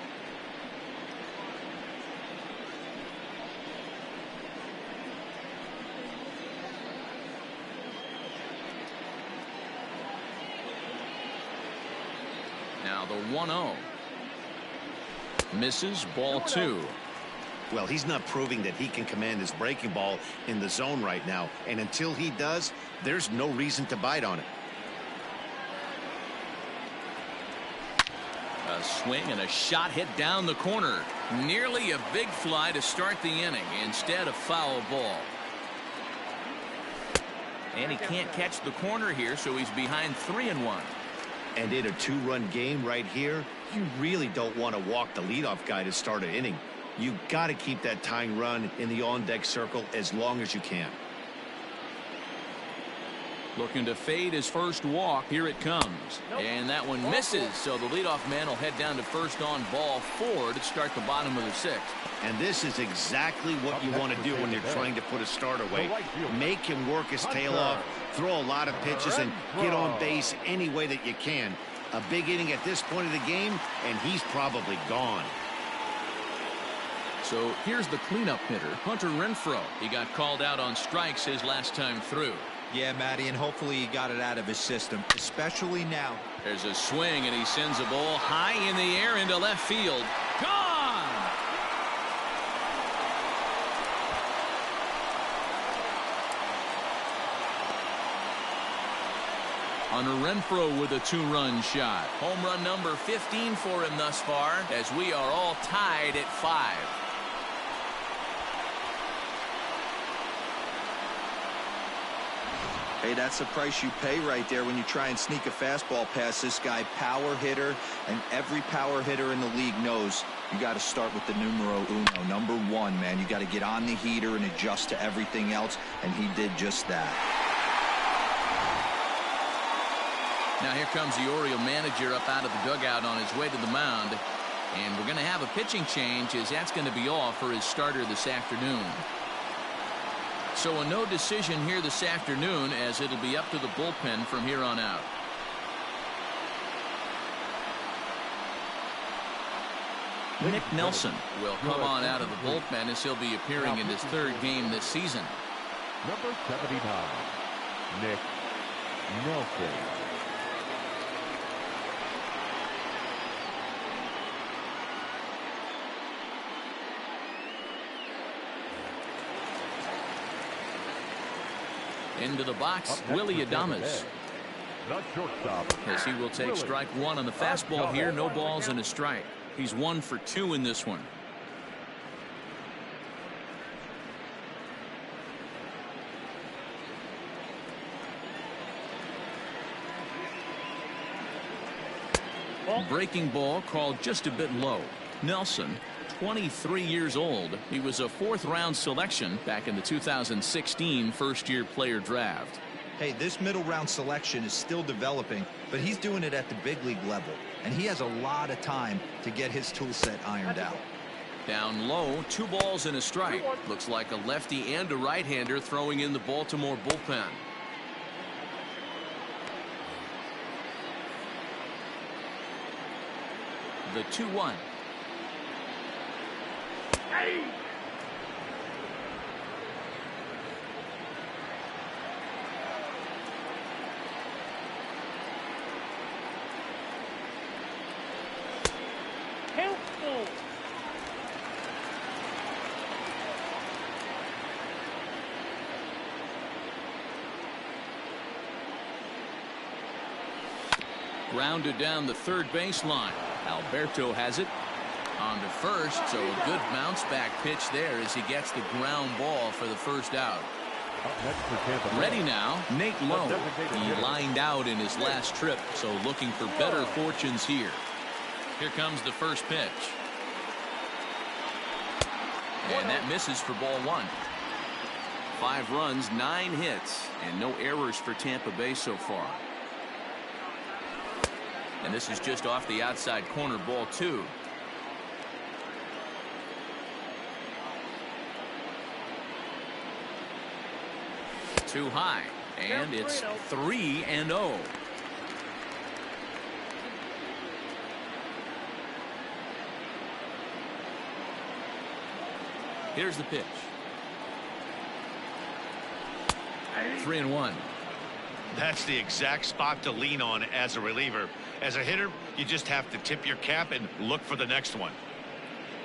Now the 1-0. Misses, ball two. Well, he's not proving that he can command his breaking ball in the zone right now. And until he does, there's no reason to bite on it. A swing and a shot hit down the corner. Nearly a big fly to start the inning. Instead, a foul ball. And he can't catch the corner here, so he's behind 3-1. And in a two-run game right here, you really don't want to walk the leadoff guy to start an inning. You got to keep that tying run in the on-deck circle as long as you can. Looking to fade his first walk. Here it comes. And that one misses, so the leadoff man will head down to first on ball 4 to start the bottom of the sixth. And this is exactly what you want to do when you're trying to put a start away. Make him work his tail off, throw a lot of pitches, and get on base any way that you can. A big inning at this point of the game, and he's probably gone. So here's the cleanup hitter, Hunter Renfroe. He got called out on strikes his last time through. Yeah, Matty, and hopefully he got it out of his system, especially now. There's a swing, and he sends a ball high in the air into left field. Gone! Hunter Renfroe with a two-run shot. Home run number 15 for him thus far, as we are all tied at 5. Hey, that's the price you pay right there when you try and sneak a fastball past this guy. Power hitter, and every power hitter in the league knows you got to start with the numero uno, number 1, man. You got to get on the heater and adjust to everything else, and he did just that. Now here comes the Oriole manager up out of the dugout on his way to the mound. And we're going to have a pitching change, as that's going to be all for his starter this afternoon. So a no decision here this afternoon, as it'll be up to the bullpen from here on out. Nick Nelson will come on out of the bullpen, as he'll be appearing in his 3rd game this season. Number 79, Nick Nelson. Into the box, Willie Adames. The shortstop, As he will take strike 1 on the fastball here. No balls and a strike. He's 1 for 2 in this one. Breaking ball called just a bit low. Nelson, 23 years old. He was a 4th-round selection back in the 2016 first-year player draft. Hey, this middle round selection is still developing, but he's doing it at the big league level, and he has a lot of time to get his tool set ironed out. Down low, 2 balls and a strike. Looks like a lefty and a right-hander throwing in the Baltimore bullpen. The 2-1. Grounded down the 3rd baseline. Alberto has it on to first, so a good bounce back pitch there as he gets the ground ball for the first out. Ready now, Nate Lowe. He lined out in his last trip, so looking for better fortunes here. Here comes the first pitch. And that misses for ball 1. 5 runs, 9 hits, and no errors for Tampa Bay so far. And this is just off the outside corner, ball 2. Too high, and it's 3-0. Here's the pitch. 3-1. That's the exact spot to lean on as a reliever. As a hitter, you just have to tip your cap and look for the next one.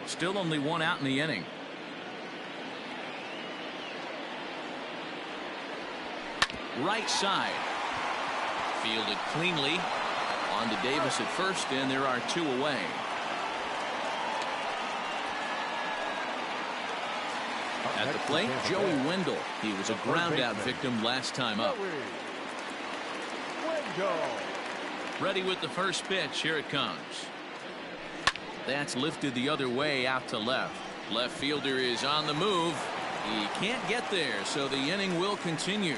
Still only 1 out in the inning. Right side. Fielded cleanly. On to Davis at first, and there are 2 away. At the plate, Joey Wendell. He was a ground-out victim last time up. Ready with the first pitch. Here it comes. That's lifted the other way out to left. Left fielder is on the move. He can't get there, so the inning will continue.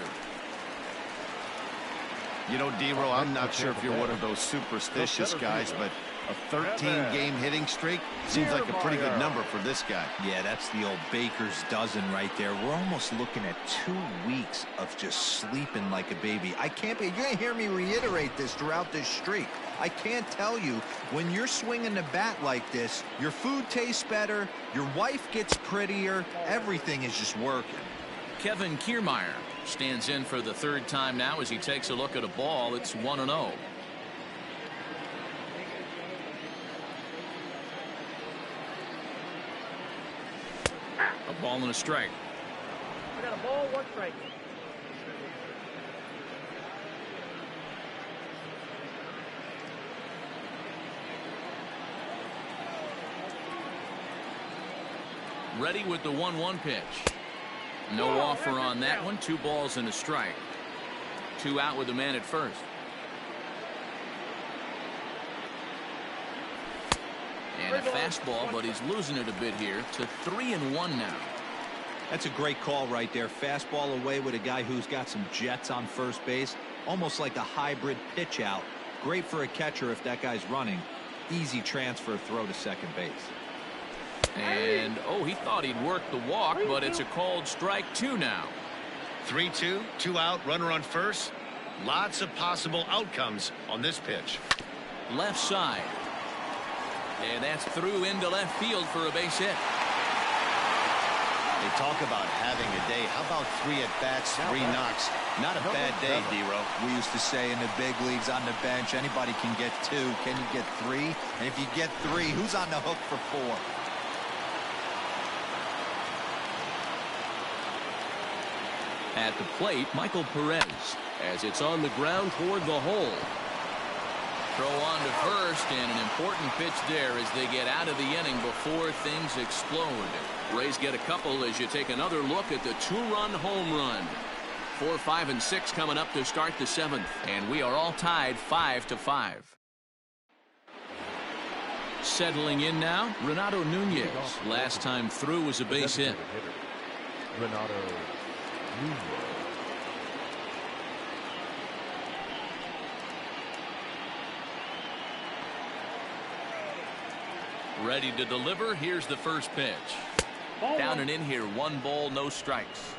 You know, D-Row, I'm not sure if you're one of those superstitious guys, but a 13-game hitting streak seems like a pretty good number for this guy. Yeah, that's the old baker's dozen right there. We're almost looking at 2 weeks of just sleeping like a baby. I can't be. You're going to hear me reiterate this throughout this streak. I can't tell you, when you're swinging the bat like this, your food tastes better, your wife gets prettier, everything is just working. Kevin Kiermaier stands in for the 3rd time now as he takes a look at a ball. It's 1-0. A ball and a strike. I got a ball, 1 strike. Ready with the 1-1 pitch. No offer on that one. 2 balls and a strike. 2 out with a man at first. And a fastball, but he's losing it a bit here to 3-1 now. That's a great call right there. Fastball away with a guy who's got some jets on first base. Almost like a hybrid pitch out. Great for a catcher if that guy's running. Easy transfer throw to second base. And, oh, he thought he'd work the walk, but it's a called strike 2 now. 3-2, 2 out, runner on first. Lots of possible outcomes on this pitch. Left side. And that's through into left field for a base hit. They talk about having a day. How about 3 at-bats, 3 knocks? Not a bad day, D-Row. We used to say in the big leagues on the bench, anybody can get 2. Can you get 3? And if you get 3, who's on the hook for 4? At the plate, Michael Perez, as it's on the ground toward the hole. Throw on to first, and an important pitch there as they get out of the inning before things explode. Rays get a couple as you take another look at the 2-run home run. 4, 5, and 6 coming up to start the 7th, and we are all tied 5-5. Settling in now, Renato Nunez. Last time through was a base hit. Renato Nunez. Ready to deliver. Here's the first pitch. Down and in here. 1 ball, no strikes.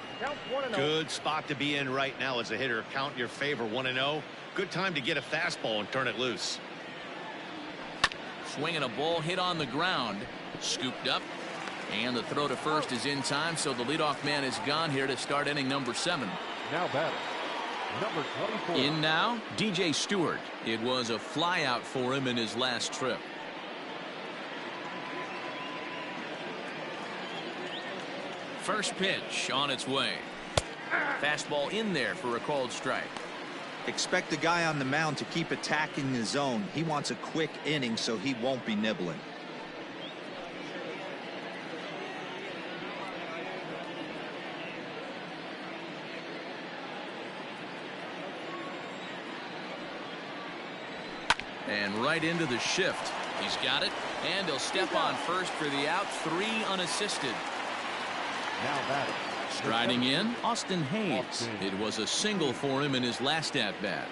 Good spot to be in right now as a hitter. Count your favor, 1-0. Good time to get a fastball and turn it loose. Swinging a ball hit on the ground. Scooped up. And the throw to first is in time, so the leadoff man is gone here to start inning number 7. Now batting, number 24. In now, DJ Stewart. It was a fly out for him in his last trip. First pitch on its way. Fastball in there for a called strike. Expect the guy on the mound to keep attacking the zone. He wants a quick inning, so he won't be nibbling. And right into the shift. He's got it, and he'll step on first for the out. 3 unassisted. Now batting, Striding in, Austin Hayes. It was a single for him in his last at-bat.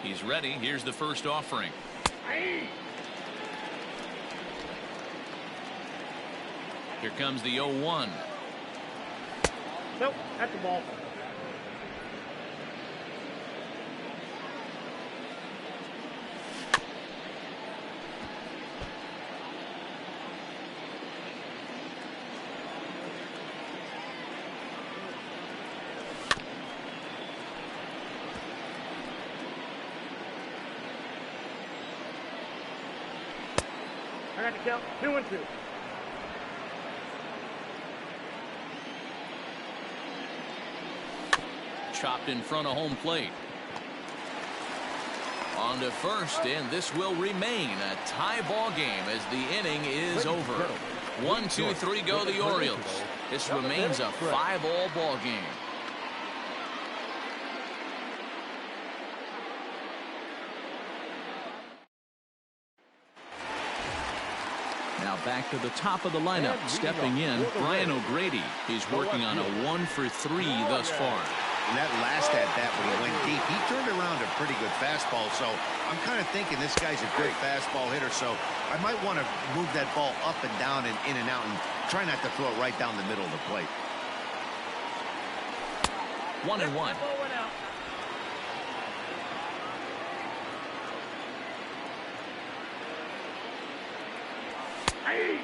He's ready. Here's the first offering. Here comes the 0-1. Nope, that's the ball. I got to count 2-2. Chopped in front of home plate. On to first, and this will remain a tie ball game as the inning is over. 1, 2, 3 go the Orioles. This remains a 5-all ball game. Now back to the top of the lineup. Stepping in, Brian O'Grady. He's working on a 1-for-3 thus far. And that last at-bat when he went deep, he turned around a pretty good fastball. So I'm kind of thinking this guy's a good fastball hitter. So I might want to move that ball up and down and in and out and try not to throw it right down the middle of the plate. 1-1.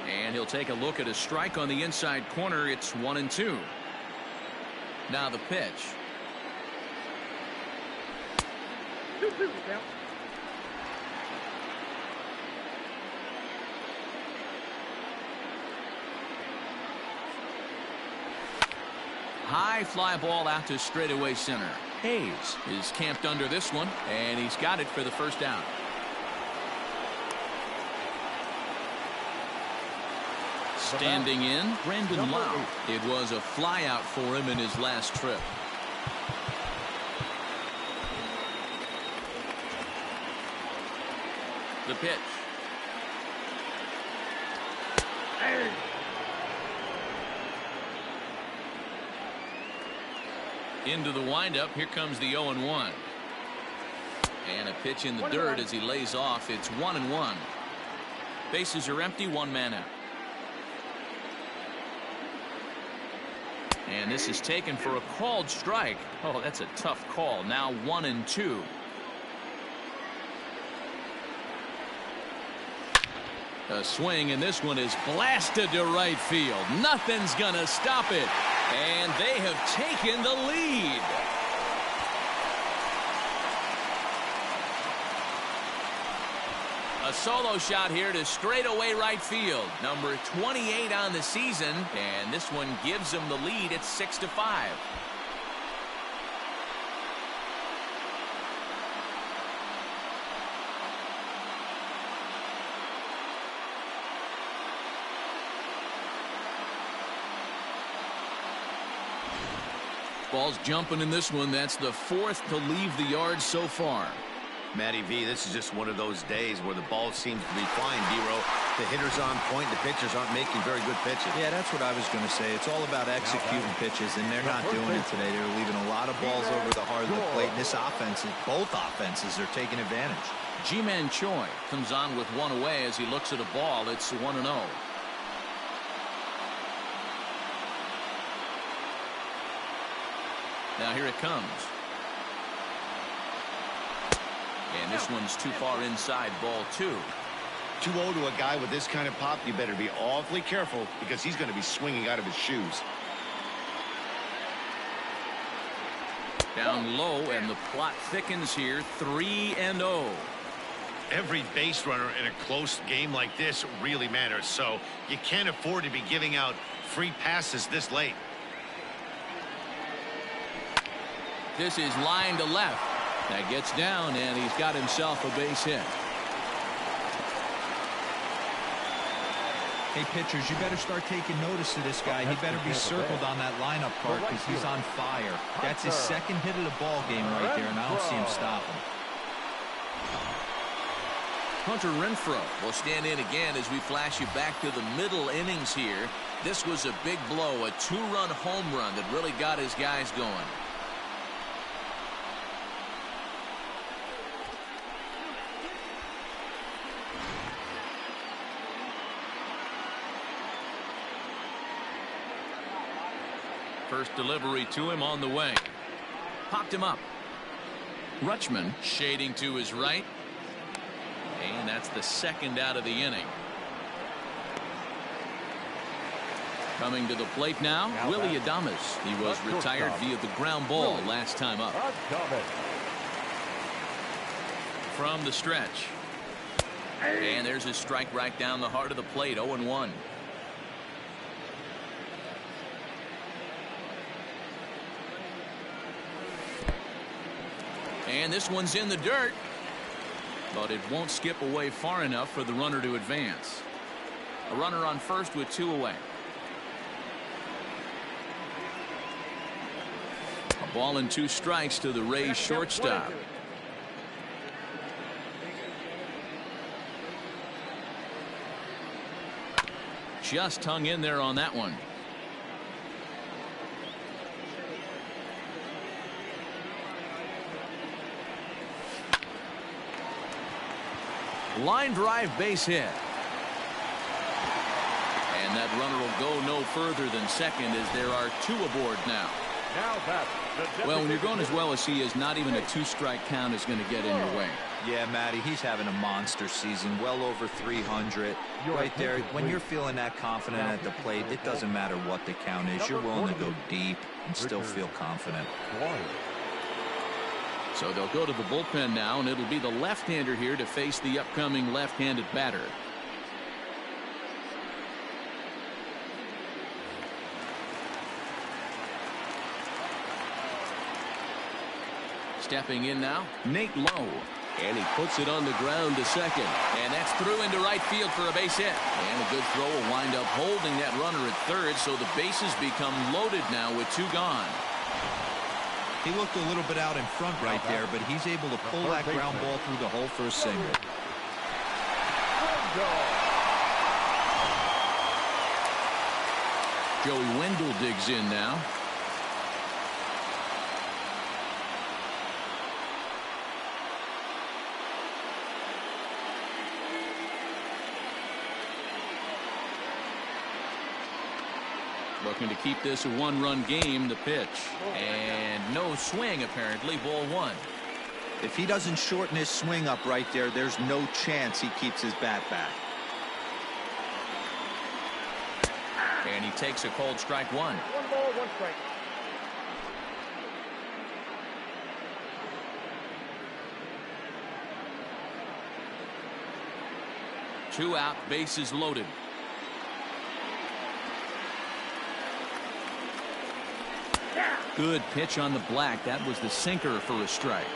And he'll take a look at a strike on the inside corner. It's 1-2. Now the pitch. High fly ball out to straightaway center. Hayes is camped under this one, and he's got it for the first out. Standing in, Brandon Lau. It was a fly out for him in his last trip. The pitch. Into the windup. Here comes the 0-1. And a pitch in the dirt as he lays off. It's 1-1. Bases are empty. One man out. And this is taken for a called strike. Oh, that's a tough call. Now 1-2. A swing, and this one is blasted to right field. Nothing's gonna stop it. And they have taken the lead. A solo shot here to straightaway right field. Number 28 on the season, and this one gives them the lead. It's 6-5. Ball's jumping in this one. That's the fourth to leave the yard so far. Matty V, this is just one of those days where the ball seems to be flying, D-Row. The hitter's on point. The pitchers aren't making very good pitches. Yeah, that's what I was going to say. It's all about executing pitches, and they're not doing it today. They're leaving a lot of balls over the heart of the plate. And this offense, both offenses are taking advantage. Ji-Man Choi comes on with one away as he looks at a ball. It's 1-0. Now here it comes. And this one's too far inside, ball 2. 2-0 to a guy with this kind of pop, you better be awfully careful because he's going to be swinging out of his shoes. Down low, and the plot thickens here. 3-0. Every base runner in a close game like this really matters, so you can't afford to be giving out free passes this late. This is line to left. That gets down, and he's got himself a base hit. Hey, pitchers, you better start taking notice of this guy. He better be circled on that lineup card because he's on fire. That's his second hit of the ball game right there, and I don't see him stopping. Hunter Renfroe will stand in again as we flash you back to the middle innings here. This was a big blow, a 2-run home run that really got his guys going. First delivery to him on the way. Popped him up. Rutschman shading to his right. And that's the second out of the inning. Coming to the plate now, Willie Adames. He was retired via the ground ball last time up. From the stretch. And there's a strike right down the heart of the plate. 0-1. And this one's in the dirt. But it won't skip away far enough for the runner to advance. A runner on first with 2 away. A ball and 2 strikes to the Rays shortstop. Just hung in there on that one. Line drive, base hit. And that runner will go no further than second as there are 2 aboard now. Well, when you're going as well as he is, not even a 2-strike count is going to get in your way. Yeah, Matty, he's having a monster season, well over 300. Right there, when you're feeling that confident at the plate, it doesn't matter what the count is. You're willing to go deep and still feel confident. So they'll go to the bullpen now, and it'll be the left-hander here to face the upcoming left-handed batter. Stepping in now, Nate Lowe. And he puts it on the ground to second. And that's through into right field for a base hit. And a good throw will wind up holding that runner at third, so the bases become loaded now with 2 gone. He looked a little bit out in front right there, but he's able to pull that ground ball through the hole for a single. Joey Wendell digs in now. Looking to keep this a 1-run game. The pitch. And no swing, apparently. Ball 1. If he doesn't shorten his swing up right there, there's no chance he keeps his bat back. And he takes a cold strike 1. 1 ball, 1 strike. Two out, bases loaded. Good pitch on the black. That was the sinker for a strike.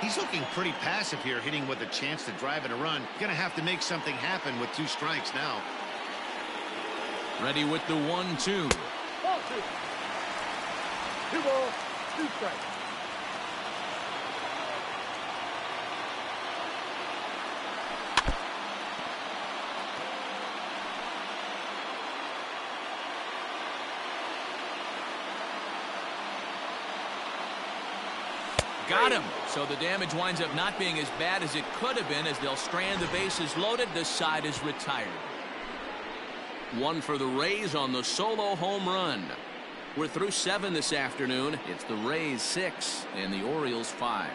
He's looking pretty passive here, hitting with a chance to drive in a run. Gonna have to make something happen with 2 strikes now. Ready with the 1-2. Ball 2. 2 balls, 2 strikes. Got him. So the damage winds up not being as bad as it could have been as they'll strand the bases loaded. This side is retired. 1 for the Rays on the solo home run. We're through 7 this afternoon. It's the Rays 6 and the Orioles 5.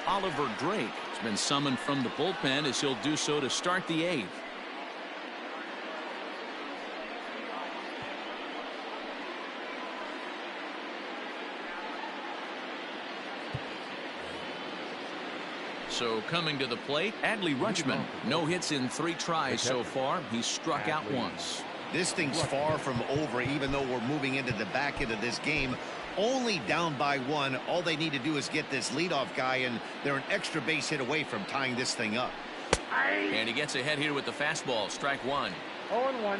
Oliver Drake has been summoned from the bullpen as he'll do so to start the 8th. So coming to the plate, Adley Rutschman. No hits in 3 tries so far. He's struck out once. This thing's far from over, even though we're moving into the back end of this game. Only down by 1. All they need to do is get this leadoff guy, and they're an extra base hit away from tying this thing up. And he gets ahead here with the fastball. Strike 1. 0-1.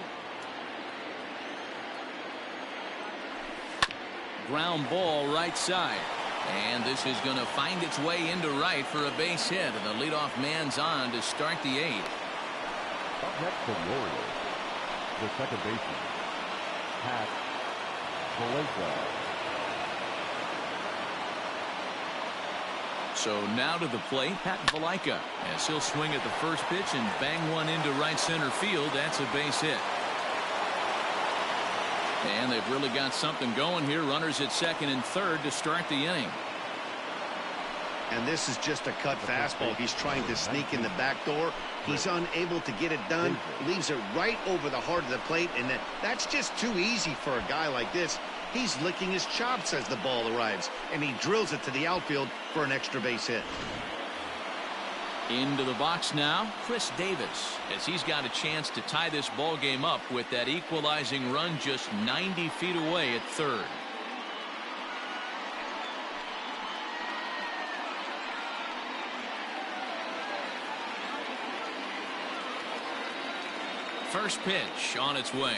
Ground ball right side. And this is going to find its way into right for a base hit. And the leadoff man's on to start the 8th. Up next for the Orioles, the second baseman, Pat Valesa. So now to the plate, Pat Valaika, as he'll swing at the first pitch and bang one into right center field. That's a base hit. And they've really got something going here. Runners at second and third to start the inning. And this is just a cut fastball. He's trying to sneak in the back door. He's unable to get it done. Leaves it right over the heart of the plate. And that's just too easy for a guy like this. He's licking his chops as the ball arrives. And he drills it to the outfield for an extra base hit. Into the box now, Chris Davis, as he's got a chance to tie this ball game up with that equalizing run just 90 feet away at third. First pitch on its way.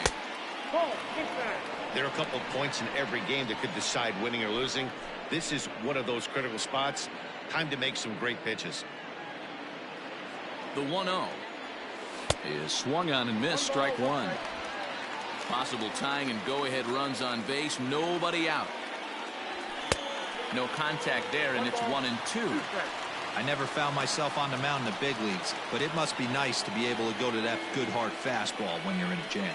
There are a couple of points in every game that could decide winning or losing. This is one of those critical spots. Time to make some great pitches. The 1-0 is swung on and missed. Strike one. Possible tying and go-ahead runs on base. Nobody out. No contact there, and it's 1-2. I never found myself on the mound in the big leagues, but it must be nice to be able to go to that good hard fastball when you're in a jam.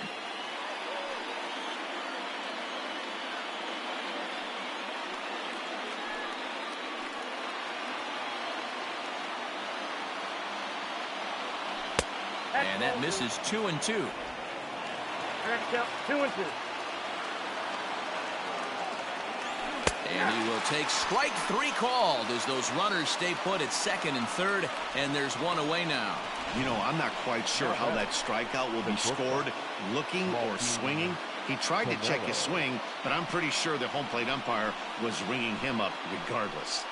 And that misses 2-2. 2-2. And he will take strike three called as those runners stay put at second and third, and there's one away now. You know, I'm not quite sure how that strikeout will be scored, looking or swinging. He tried to check his swing, but I'm pretty sure the home plate umpire was ringing him up regardless.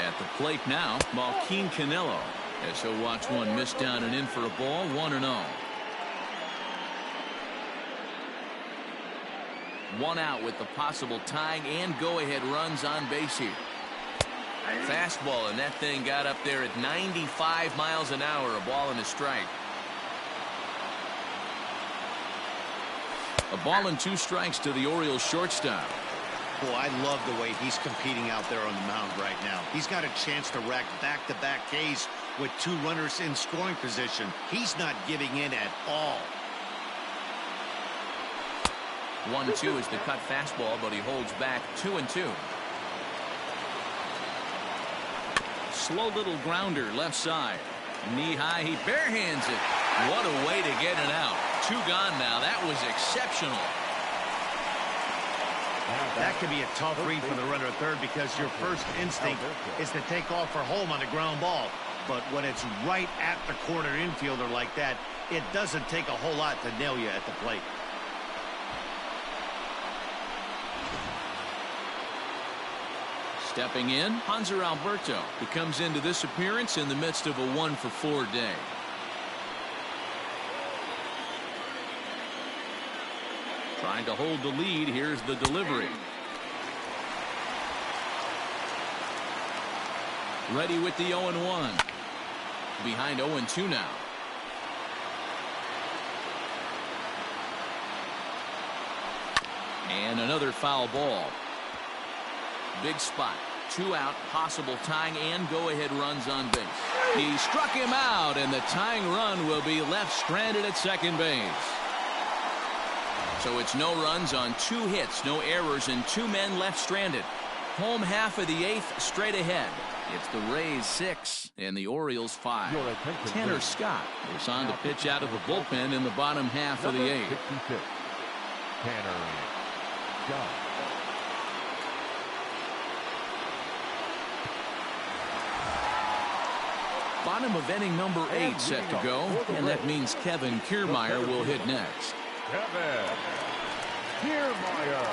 At the plate now, Malquin Canelo, as he'll watch one miss down and in for a ball. 1-0. One out with the possible tying and go-ahead runs on base here. Fastball, and that thing got up there at 95 miles an hour. A ball and a strike. A ball and two strikes to the Orioles shortstop. Boy, I love the way he's competing out there on the mound right now. He's got a chance to rack back-to-back Ks with two runners in scoring position. He's not giving in at all. 1-2 is the cut fastball, but he holds back. 2-2. Slow little grounder left side. Knee high, he barehands it. What a way to get it out. Two gone now. That was exceptional. That could be a tough read for the runner at third because your first instinct is to take off for home on a ground ball. But when it's right at the corner infielder like that, it doesn't take a whole lot to nail you at the plate. Stepping in, Hanser Alberto, who comes into this appearance in the midst of a 1-for-4 day. Trying to hold the lead. Here's the delivery. Ready with the 0-1. Behind 0-2 now. And another foul ball. Big spot. Two out. Possible tying and go-ahead runs on base. He struck him out, and the tying run will be left stranded at second base. So it's no runs on two hits, no errors, and two men left stranded. Home half of the eighth, straight ahead. It's the Rays 6 and the Orioles 5. Tanner Scott is on to pitch out of the bullpen in the bottom half of the eighth. 66. Tanner Scott. Bottom of inning number 8 set to go, and that means Kevin Kiermaier will hit next. Kevin Kiermaier.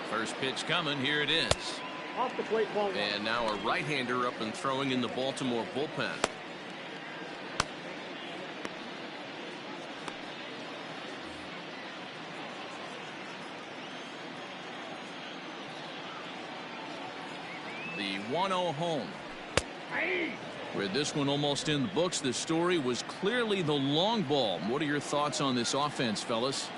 First pitch coming. Here it is. Off the plate, ball one. And now a right-hander up and throwing in the Baltimore bullpen. The 1-0 home. With this one almost in the books, the story was clearly the long ball. What are your thoughts on this offense, fellas?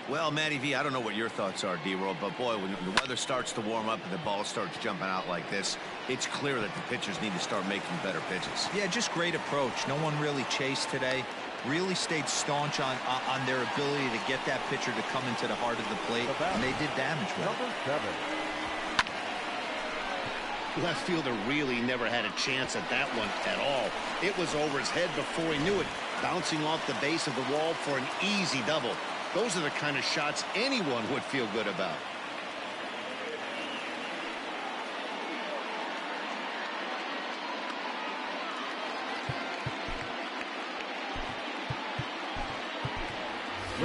Well, Matty V, I don't know what your thoughts are, D-Roll, but boy, when the weather starts to warm up and the ball starts jumping out like this, it's clear that the pitchers need to start making better pitches. Yeah, just great approach. No one really chased today. Really stayed staunch on their ability to get that pitcher to come into the heart of the plate, and they did damage with it. Number 7. Left fielder really never had a chance at that one at all. It was over his head before he knew it, bouncing off the base of the wall for an easy double. Those are the kind of shots anyone would feel good about.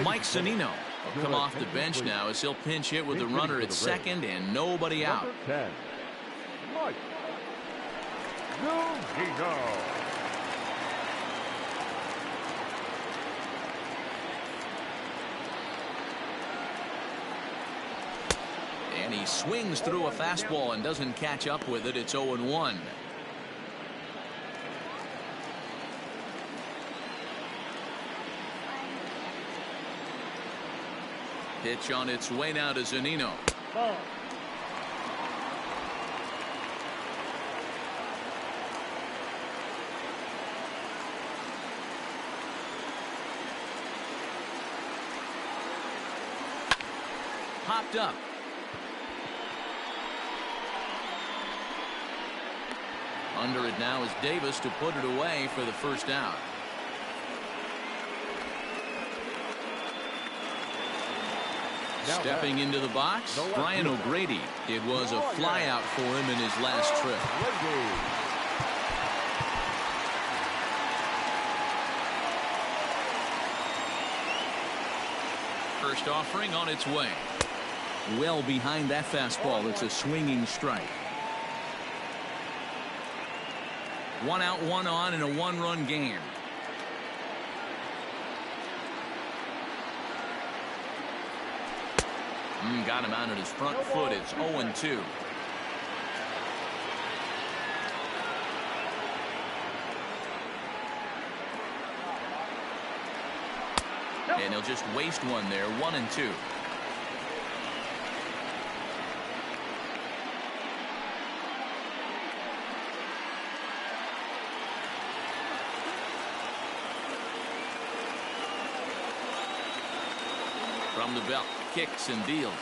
Mike Zunino will come off the bench now as he'll pinch hit with the runner at second and nobody out. Number 10. Mike Zunino. And he swings through a fastball and doesn't catch up with it. It's 0-1. Pitch on its way now to Zunino. Popped up. Under it now is Davis to put it away for the first out. Stepping into the box, Brian O'Grady. It was a flyout for him in his last trip. First offering on its way. Well behind that fastball. It's a swinging strike. 1 out, 1 on in a 1-run game. Got him out at his front foot. It's 0-2. And he'll just waste one there. 1-2. From the belt, kicks and deals.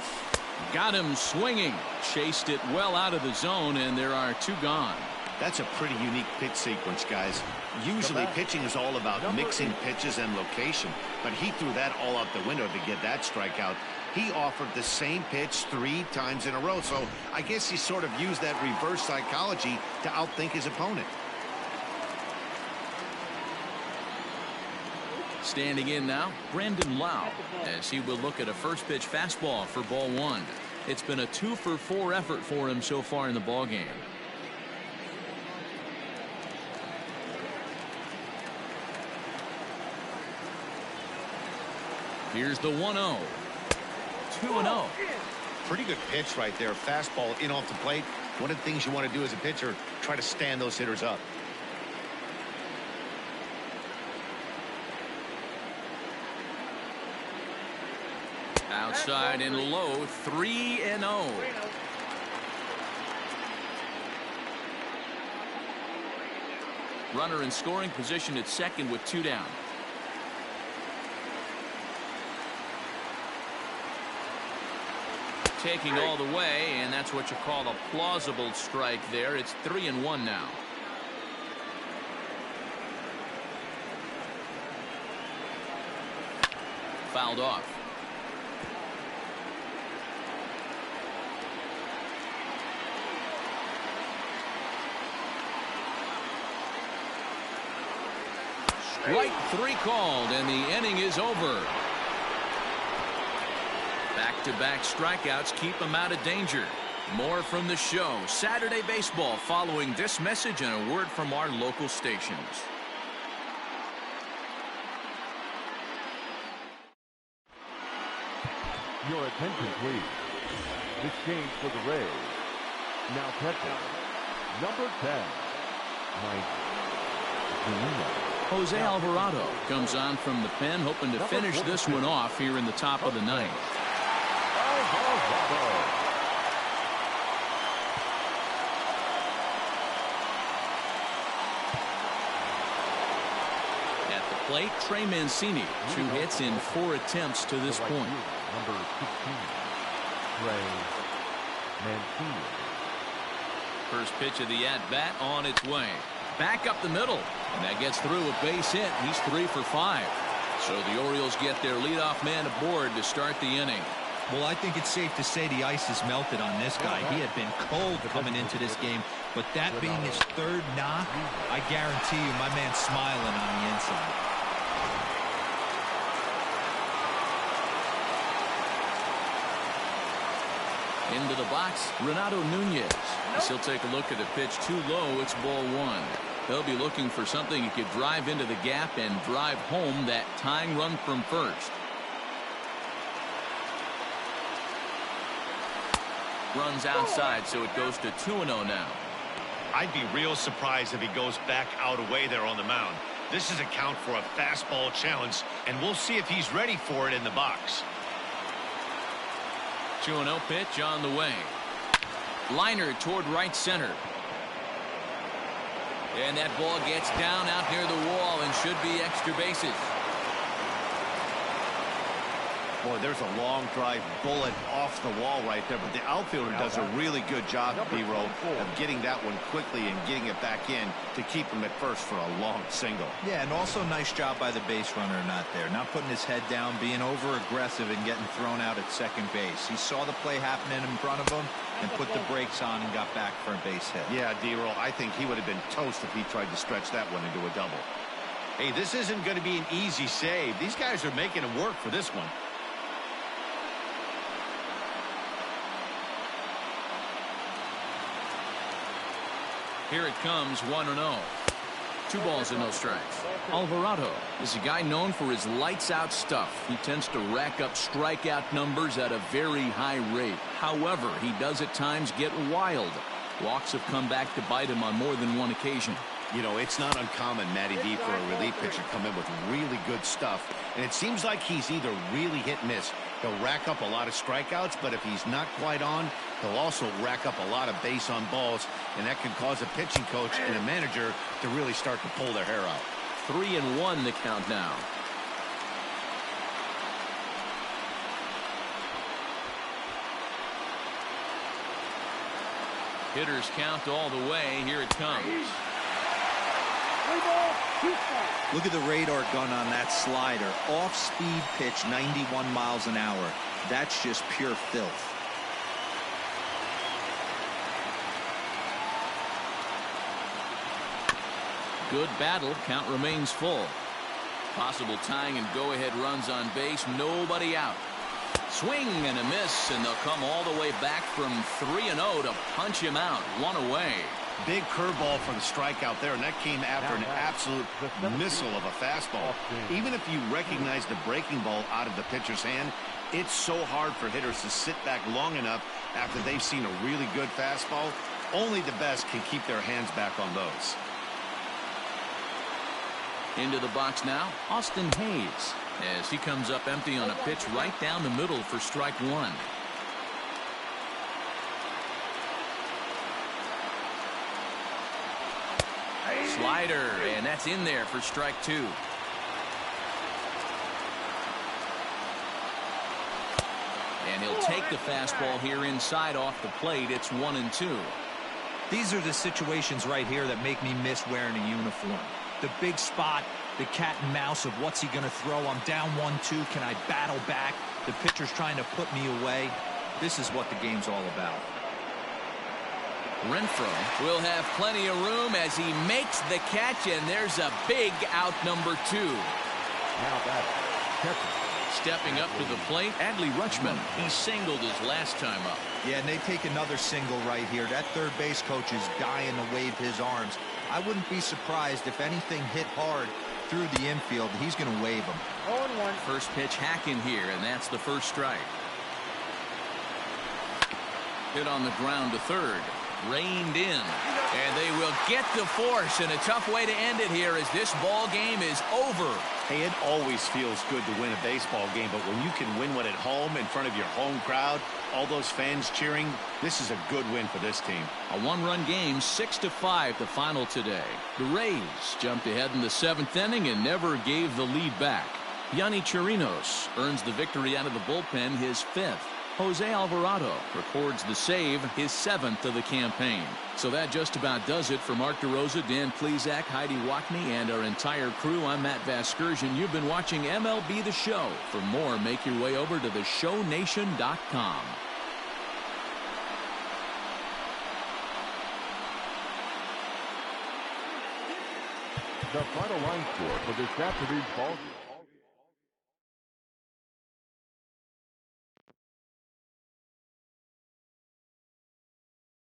Got him swinging. Chased it well out of the zone, and there are 2 gone. That's a pretty unique pitch sequence, guys. Usually pitching is all about mixing pitches and location, but he threw that all out the window to get that strikeout. He offered the same pitch 3 times in a row, so I guess he sort of used that reverse psychology to outthink his opponent. Standing in now, Brendan Lau, as he will look at a first pitch fastball for ball 1. It's been a 2-for-4 effort for him so far in the ball game. Here's the 1-0. 2-0. Pretty good pitch right there. Fastball in off the plate. One of the things you want to do as a pitcher, try to stand those hitters up. Outside and low, 3-0. Runner in scoring position at second with 2 down. Taking all the way, and that's what you call a plausible strike there. It's 3-1 now. Fouled off. Strike 3 called, and the inning is over. Back-to-back strikeouts keep him out of danger. More from the show. Saturday Baseball following this message and a word from our local stations. Your attention, please. This change for the Rays. Now catching, number 10, Mike Jose Alvarado comes on from the pen, hoping to finish this one off here in the top of the ninth. At the plate, Trey Mancini, 2 hits in 4 attempts to this point. Number 16, Trey Mancini. First pitch of the at-bat on its way. Back up the middle, and that gets through a base hit. He's 3 for 5. So the Orioles get their leadoff man aboard to start the inning. Well, I think it's safe to say the ice is melted on this guy. He had been cold coming into this game, but that being his 3rd knock, I guarantee you my man's smiling on the inside. Into the box, Renato Nunez. He'll take a look at a pitch too low. It's ball 1. They'll be looking for something he could drive into the gap and drive home that tying run from first. Runs outside, so it goes to 2-0 now. I'd be real surprised if he goes back out away there on the mound. This is a count for a fastball challenge, and we'll see if he's ready for it in the box. 2-0 pitch on the way. Liner toward right center. And that ball gets down out near the wall and should be extra bases. Boy, there's a long drive bullet off the wall right there, but the outfielder does a really good job, B-Roll, of getting that one quickly and getting it back in to keep him at first for a long single. Yeah, and also nice job by the base runner not there. Not putting his head down, being over-aggressive and getting thrown out at second base. He saw the play happening in front of him and put the brakes on and got back for a base hit. Yeah, D-Roll, I think he would have been toast if he tried to stretch that one into a double. Hey, this isn't going to be an easy save. These guys are making him work for this one. Here it comes, 1-0. 2 balls and no strikes. Alvarado is a guy known for his lights-out stuff. He tends to rack up strikeout numbers at a very high rate. However, he does at times get wild. Walks have come back to bite him on more than one occasion. You know, it's not uncommon, Matty D, for a relief pitcher to come in with really good stuff. And it seems like he's either really hit and miss. He'll rack up a lot of strikeouts, but if he's not quite on, he'll also rack up a lot of base on balls, and that can cause a pitching coach and a manager to really start to pull their hair out. 3-1 the count now. Hitters count all the way. Here it comes. Look at the radar gun on that slider. Off-speed pitch, 91 miles an hour. That's just pure filth. Good battle. Count remains full. Possible tying and go-ahead runs on base. Nobody out. Swing and a miss, and they'll come all the way back from 3-0 to punch him out. 1 away. Big curveball for the strikeout there, and that came after an absolute missile of a fastball. Even if you recognize the breaking ball out of the pitcher's hand, it's so hard for hitters to sit back long enough after they've seen a really good fastball. Only the best can keep their hands back on those. Into the box now, Austin Hayes, as he comes up empty on a pitch right down the middle for strike 1. Slider, and that's in there for strike 2. And he'll take the fastball here inside off the plate. It's 1-2. These are the situations right here that make me miss wearing a uniform. The big spot, the cat and mouse of what's he going to throw. I'm down 1-2. Can I battle back? The pitcher's trying to put me away. This is what the game's all about. Renfroe will have plenty of room as he makes the catch, and there's a big out, number 2. Now batter, Stepping up to the plate, Adley Rutschman. He singled his last time up. Yeah, and they take another single right here. That third base coach is dying to wave his arms. I wouldn't be surprised if anything hit hard through the infield. He's going to wave them. 0-1. First pitch hacking here, and that's the first strike. Hit on the ground to third. Reined in. And they will get the force, and a tough way to end it here as this ball game is over. Hey, it always feels good to win a baseball game, but when you can win one at home in front of your home crowd, all those fans cheering, this is a good win for this team. A one-run game, 6-5 the final today. The Rays jumped ahead in the 7th inning and never gave the lead back. Yonny Chirinos earns the victory out of the bullpen, his 5th. Jose Alvarado records the save, his 7th of the campaign. So that just about does it for Mark DeRosa, Dan Plesac, Heidi Wackney, and our entire crew. I'm Matt Vasgersian. You've been watching MLB The Show. For more, make your way over to theshownation.com. The final line score for this afternoon's ball game.